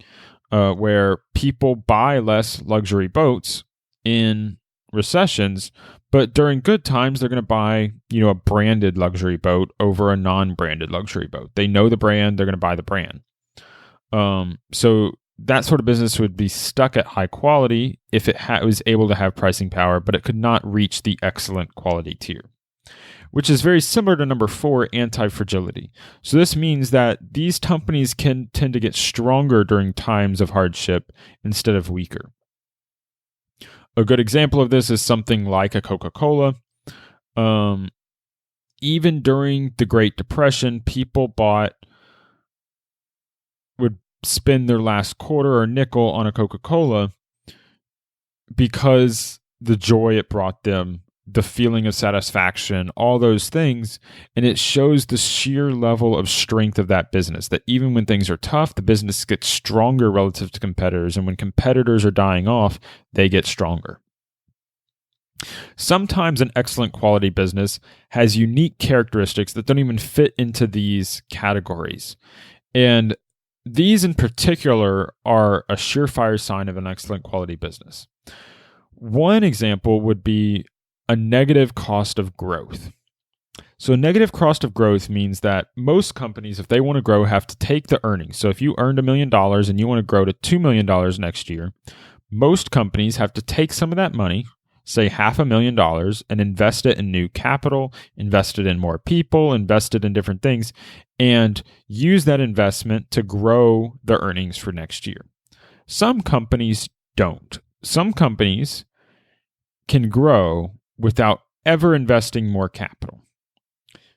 B: where people buy less luxury boats in recessions, but during good times, they're going to buy, a branded luxury boat over a non-branded luxury boat. They know the brand, they're going to buy the brand. So that sort of business would be stuck at high quality if it was able to have pricing power, but it could not reach the excellent quality tier, which is very similar to number 4, anti-fragility. So this means that these companies can tend to get stronger during times of hardship instead of weaker. A good example of this is something like a Coca-Cola. Even during the Great Depression, people would spend their last quarter or nickel on a Coca-Cola because the joy it brought them, the feeling of satisfaction, all those things. And it shows the sheer level of strength of that business, that even when things are tough, the business gets stronger relative to competitors. And when competitors are dying off, they get stronger. Sometimes an excellent quality business has unique characteristics that don't even fit into these categories. And these in particular are a surefire sign of an excellent quality business. One example would be a negative cost of growth. So a negative cost of growth means that most companies, if they want to grow, have to take the earnings. So if you earned $1 million and you want to grow to $2 million next year, most companies have to take some of that money, say $500,000, and invest it in new capital, invest it in more people, invest it in different things, and use that investment to grow the earnings for next year. Some companies don't. Some companies can grow without ever investing more capital.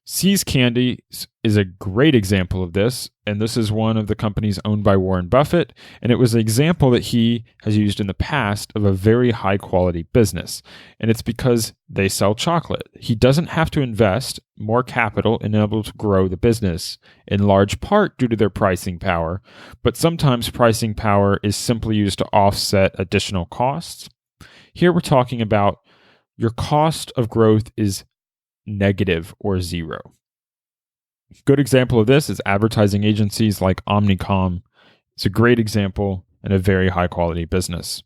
B: See's Candy is a great example of this, and this is one of the companies owned by Warren Buffett, and it was an example that he has used in the past of a very high-quality business, and it's because they sell chocolate. He doesn't have to invest more capital in order to grow the business, in large part due to their pricing power, but sometimes pricing power is simply used to offset additional costs. Here we're talking about your cost of growth is negative or zero. Good example of this is advertising agencies like Omnicom. It's a great example and a very high quality business.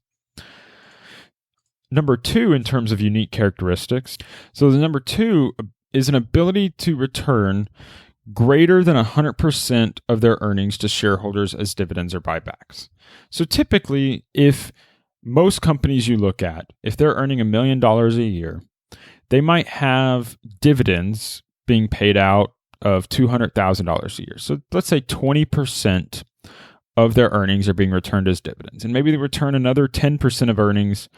B: Number 2, in terms of unique characteristics. So the number 2 is an ability to return greater than 100% of their earnings to shareholders as dividends or buybacks. So typically, if most companies you look at, if they're earning $1 million a year, they might have dividends being paid out of $200,000 a year. So let's say 20% of their earnings are being returned as dividends. And maybe they return another 10% of earnings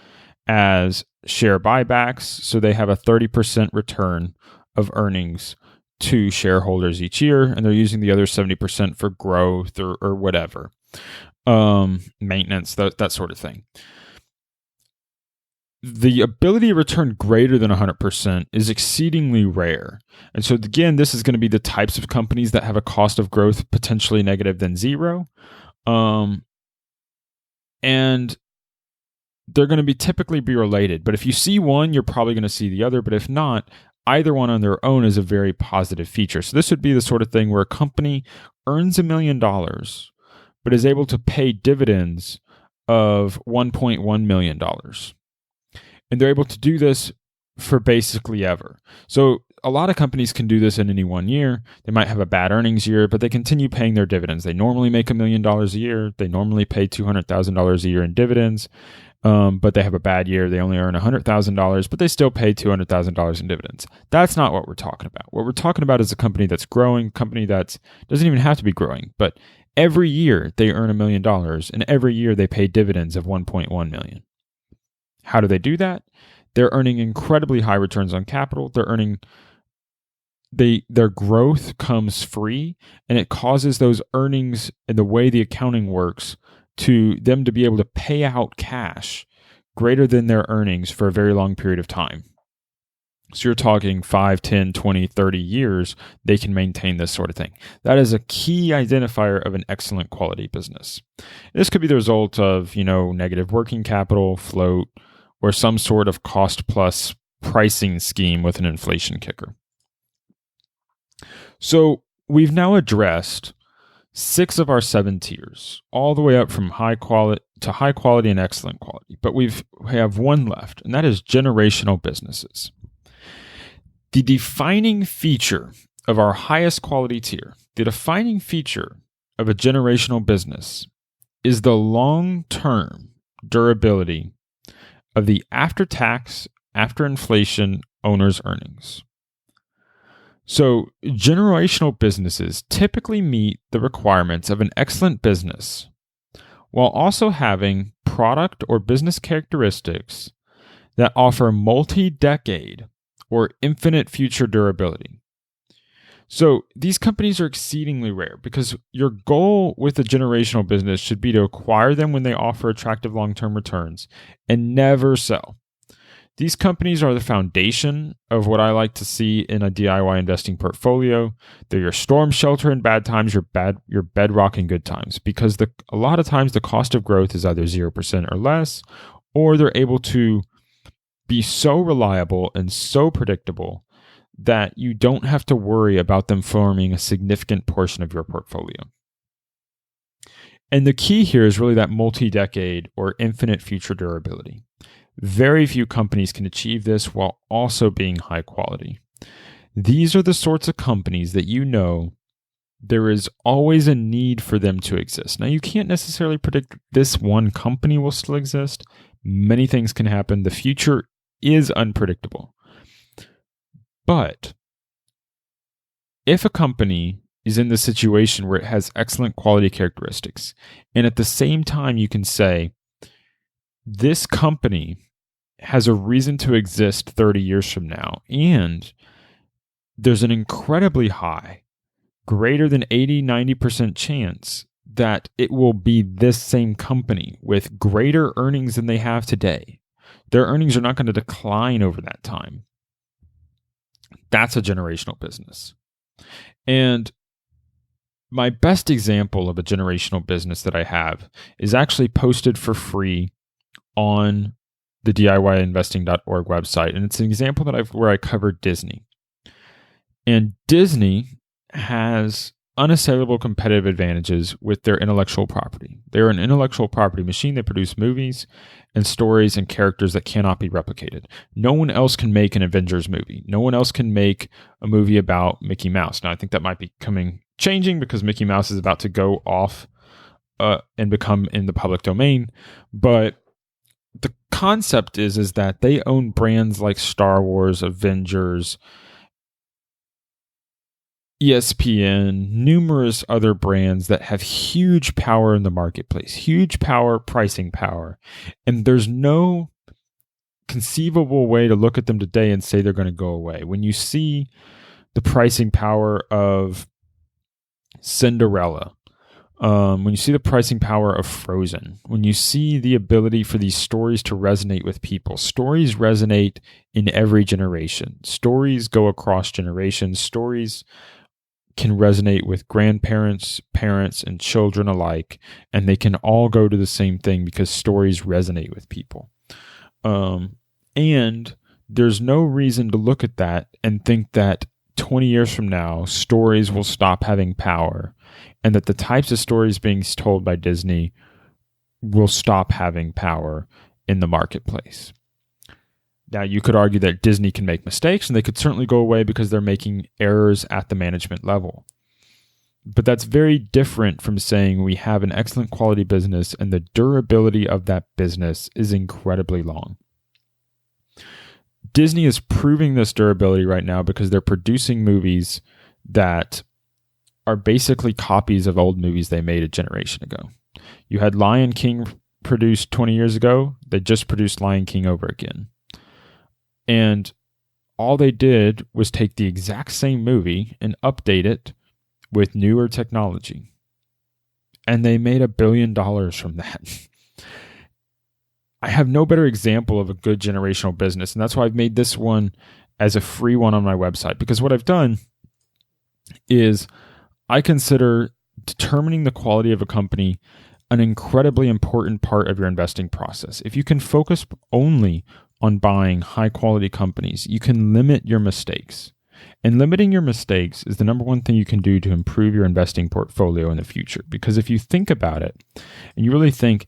B: as share buybacks. So they have a 30% return of earnings to shareholders each year. And they're using the other 70% for growth or whatever, maintenance, that sort of thing. The ability to return greater than 100% is exceedingly rare. And so again, this is going to be the types of companies that have a cost of growth potentially negative than zero. And they're going to typically be related. But if you see one, you're probably going to see the other. But if not, either one on their own is a very positive feature. So this would be the sort of thing where a company earns $1 million, but is able to pay dividends of $1.1 million. And they're able to do this for basically ever. So a lot of companies can do this in any one year. They might have a bad earnings year, but they continue paying their dividends. They normally make $1 million a year. They normally pay $200,000 a year in dividends, but they have a bad year. They only earn $100,000, but they still pay $200,000 in dividends. That's not what we're talking about. What we're talking about is a company that's growing, company that doesn't even have to be growing, but every year they earn $1 million, and every year they pay dividends of $1.1 million. How do they do that? They're earning incredibly high returns on capital. They're earning their growth comes free, and it causes those earnings and the way the accounting works to them to be able to pay out cash greater than their earnings for a very long period of time. So you're talking 5, 10, 20, 30 years, they can maintain this sort of thing. That is a key identifier of an excellent quality business. This could be the result of, negative working capital, float, or some sort of cost plus pricing scheme with an inflation kicker. So we've now addressed 6 of our 7 tiers, all the way up from high quality and excellent quality. But we have one left, and that is generational businesses. The defining feature of our highest quality tier, the defining feature of a generational business is the long-term durability of the after-tax, after-inflation owner's earnings. So generational businesses typically meet the requirements of an excellent business while also having product or business characteristics that offer multi-decade or infinite future durability. So these companies are exceedingly rare because your goal with a generational business should be to acquire them when they offer attractive long-term returns and never sell. These companies are the foundation of what I like to see in a DIY investing portfolio. They're your storm shelter in bad times, your bedrock in good times, because a lot of times the cost of growth is either 0% or less, or they're able to be so reliable and so predictable that you don't have to worry about them forming a significant portion of your portfolio. And the key here is really that multi-decade or infinite future durability. Very few companies can achieve this while also being high quality. These are the sorts of companies that there is always a need for them to exist. Now, you can't necessarily predict this one company will still exist. Many things can happen. The future is unpredictable. But if a company is in the situation where it has excellent quality characteristics, and at the same time you can say, this company has a reason to exist 30 years from now, and there's an incredibly high, greater than 80-90% chance that it will be this same company with greater earnings than they have today. Their earnings are not going to decline over that time. That's a generational business. And my best example of a generational business that I have is actually posted for free on the DIYinvesting.org website. And it's an example where I covered Disney. And Disney has unassailable competitive advantages with their intellectual property. They're an intellectual property machine. They produce movies and stories and characters that cannot be replicated. No one else can make an Avengers movie. No one else can make a movie about Mickey Mouse. Now, I think that might be changing because Mickey Mouse is about to go off and become in the public domain. But the concept is that they own brands like Star Wars, Avengers, ESPN, numerous other brands that have huge power in the marketplace, huge power, pricing power. And there's no conceivable way to look at them today and say they're going to go away. When you see the pricing power of Cinderella, when you see the pricing power of Frozen, when you see the ability for these stories to resonate with people, stories resonate in every generation. Stories go across generations. Stories can resonate with grandparents, parents, and children alike, and they can all go to the same thing because stories resonate with people. And there's no reason to look at that and think that 20 years from now, stories will stop having power, and that the types of stories being told by Disney will stop having power in the marketplace. Now, you could argue that Disney can make mistakes, and they could certainly go away because they're making errors at the management level. But that's very different from saying we have an excellent quality business and the durability of that business is incredibly long. Disney is proving this durability right now because they're producing movies that are basically copies of old movies they made a generation ago. You had Lion King produced 20 years ago. They just produced Lion King over again. And all they did was take the exact same movie and update it with newer technology. and they made $1 billion from that. I have no better example of a good generational business, and that's why I've made this one as a free one on my website, because what I've done is I consider determining the quality of a company an incredibly important part of your investing process. If you can focus only on buying high quality companies, you can limit your mistakes. And limiting your mistakes is the number one thing you can do to improve your investing portfolio in the future. Because if you think about it, and you really think,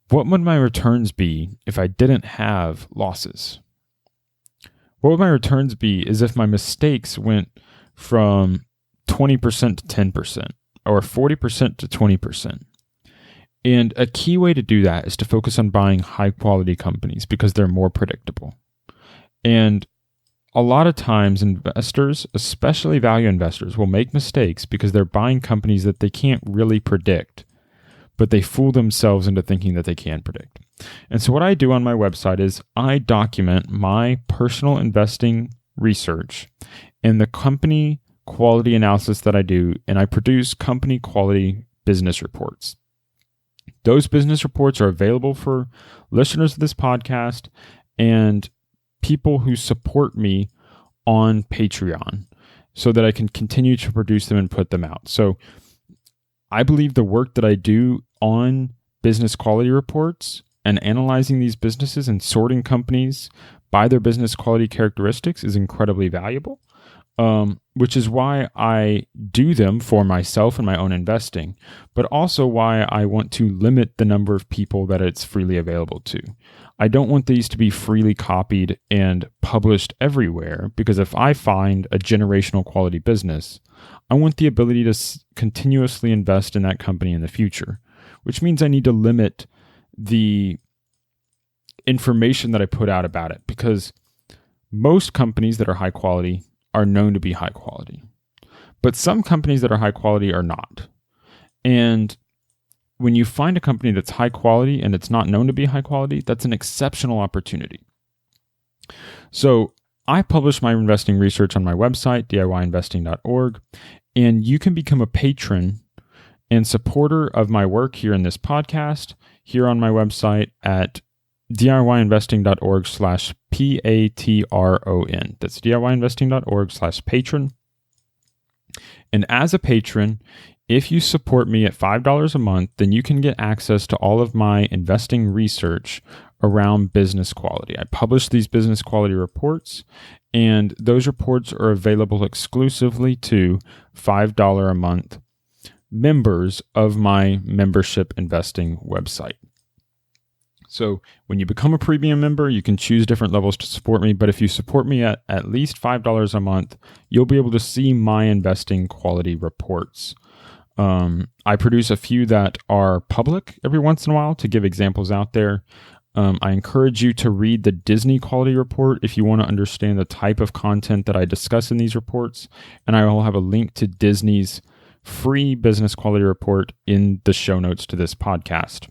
B: what would my returns be if I didn't have losses? What would my returns be is if my mistakes went from 20% to 10% or 40% to 20%. And a key way to do that is to focus on buying high quality companies because they're more predictable. And a lot of times investors, especially value investors, will make mistakes because they're buying companies that they can't really predict, but they fool themselves into thinking that they can predict. And so what I do on my website is I document my personal investing research and the company quality analysis that I do, and I produce company quality business reports. Those business reports are available for listeners of this podcast and people who support me on Patreon so that I can continue to produce them and put them out. So I believe the work that I do on business quality reports and analyzing these businesses and sorting companies by their business quality characteristics is incredibly valuable, which is why I do them for myself and my own investing, but also why I want to limit the number of people that it's freely available to. I don't want these to be freely copied and published everywhere, because if I find a generational quality business, I want the ability to continuously invest in that company in the future, which means I need to limit the information that I put out about it, because most companies that are high quality are known to be high quality, but some companies that are high quality are not. And when you find a company that's high quality and it's not known to be high quality, that's an exceptional opportunity. So I publish my investing research on my website, DIYinvesting.org, and you can become a patron and supporter of my work here in this podcast, here on my website at DIYinvesting.org/PATRON. That's DIYinvesting.org/patron. And as a patron, if you support me at $5 a month, then you can get access to all of my investing research around business quality. I publish these business quality reports, and those reports are available exclusively to $5 a month members of my membership investing website. So when you become a premium member, you can choose different levels to support me. But if you support me at least $5 a month, you'll be able to see my investing quality reports. I produce a few that are public every once in a while to give examples out there. I encourage you to read the Disney quality report if you want to understand the type of content that I discuss in these reports. And I will have a link to Disney's free business quality report in the show notes to this podcast.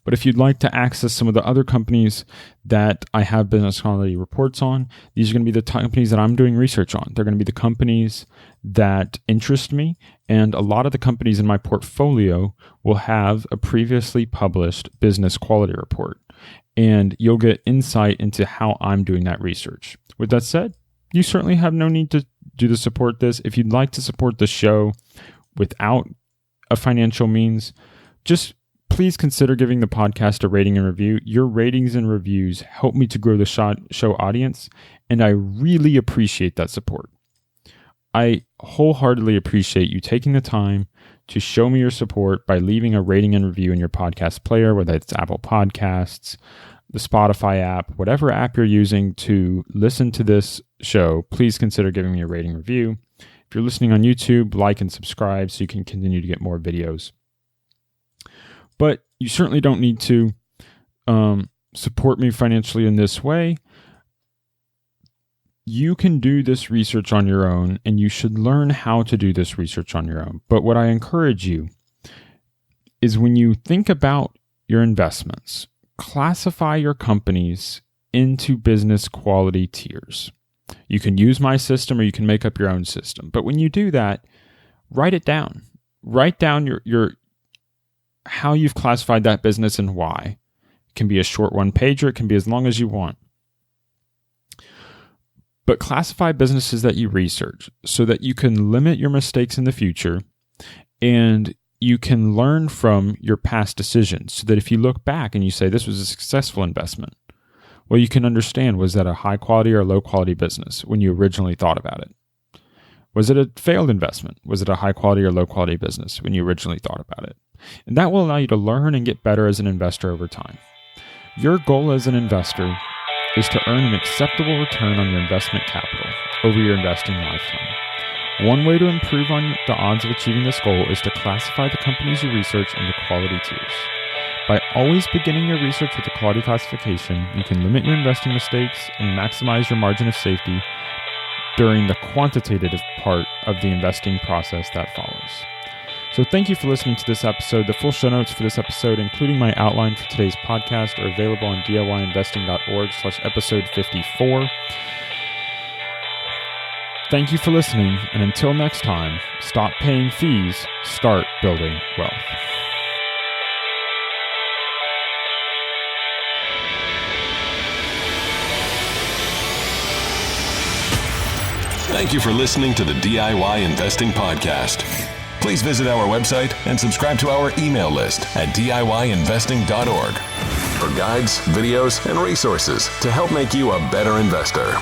B: But if you'd like to access some of the other companies that I have business quality reports on, these are going to be the companies that I'm doing research on. They're going to be the companies that interest me, and a lot of the companies in my portfolio will have a previously published business quality report, and you'll get insight into how I'm doing that research. With that said, you certainly have no need to support this. If you'd like to support the show without a financial means, just please consider giving the podcast a rating and review. Your ratings and reviews help me to grow the show audience, and I really appreciate that support. I wholeheartedly appreciate you taking the time to show me your support by leaving a rating and review in your podcast player, whether it's Apple Podcasts, the Spotify app, whatever app you're using to listen to this show. Please consider giving me a rating and review. If you're listening on YouTube, like and subscribe so you can continue to get more videos. But you certainly don't need to support me financially in this way. You can do this research on your own, and you should learn how to do this research on your own. But what I encourage you is, when you think about your investments, classify your companies into business quality tiers. You can use my system, or you can make up your own system. But when you do that, write it down. write down your how you've classified that business and why. It can be a short one-pager. It can be as long as you want. But classify businesses that you research so that you can limit your mistakes in the future and you can learn from your past decisions so that if you look back and you say this was a successful investment, well, you can understand, was that a high quality or low quality business when you originally thought about it? Was it a failed investment? Was it a high quality or low quality business when you originally thought about it? And that will allow you to learn and get better as an investor over time. Your goal as an investor is to earn an acceptable return on your investment capital over your investing lifetime. One way to improve on the odds of achieving this goal is to classify the companies you research into quality tiers. By always beginning your research with a quality classification, you can limit your investing mistakes and maximize your margin of safety during the quantitative part of the investing process that follows. So thank you for listening to this episode. The full show notes for this episode, including my outline for today's podcast, are available on DIYinvesting.org/episode 54. Thank you for listening, and until next time, stop paying fees, start building wealth.
A: Thank you for listening to the DIY Investing Podcast. Please visit our website and subscribe to our email list at DIYinvesting.org for guides, videos, and resources to help make you a better investor.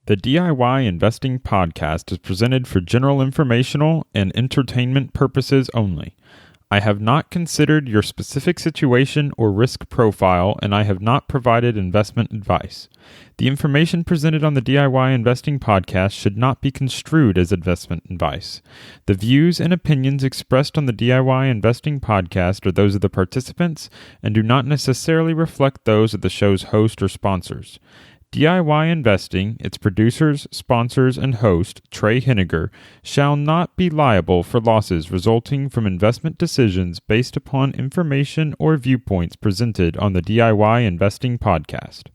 B: The DIY Investing Podcast is presented for general informational and entertainment purposes only. I have not considered your specific situation or risk profile, and I have not provided investment advice. The information presented on the DIY Investing Podcast should not be construed as investment advice. The views and opinions expressed on the DIY Investing Podcast are those of the participants and do not necessarily reflect those of the show's host or sponsors. DIY Investing, its producers, sponsors, and host, Trey Henniger, shall not be liable for losses resulting from investment decisions based upon information or viewpoints presented on the DIY Investing Podcast.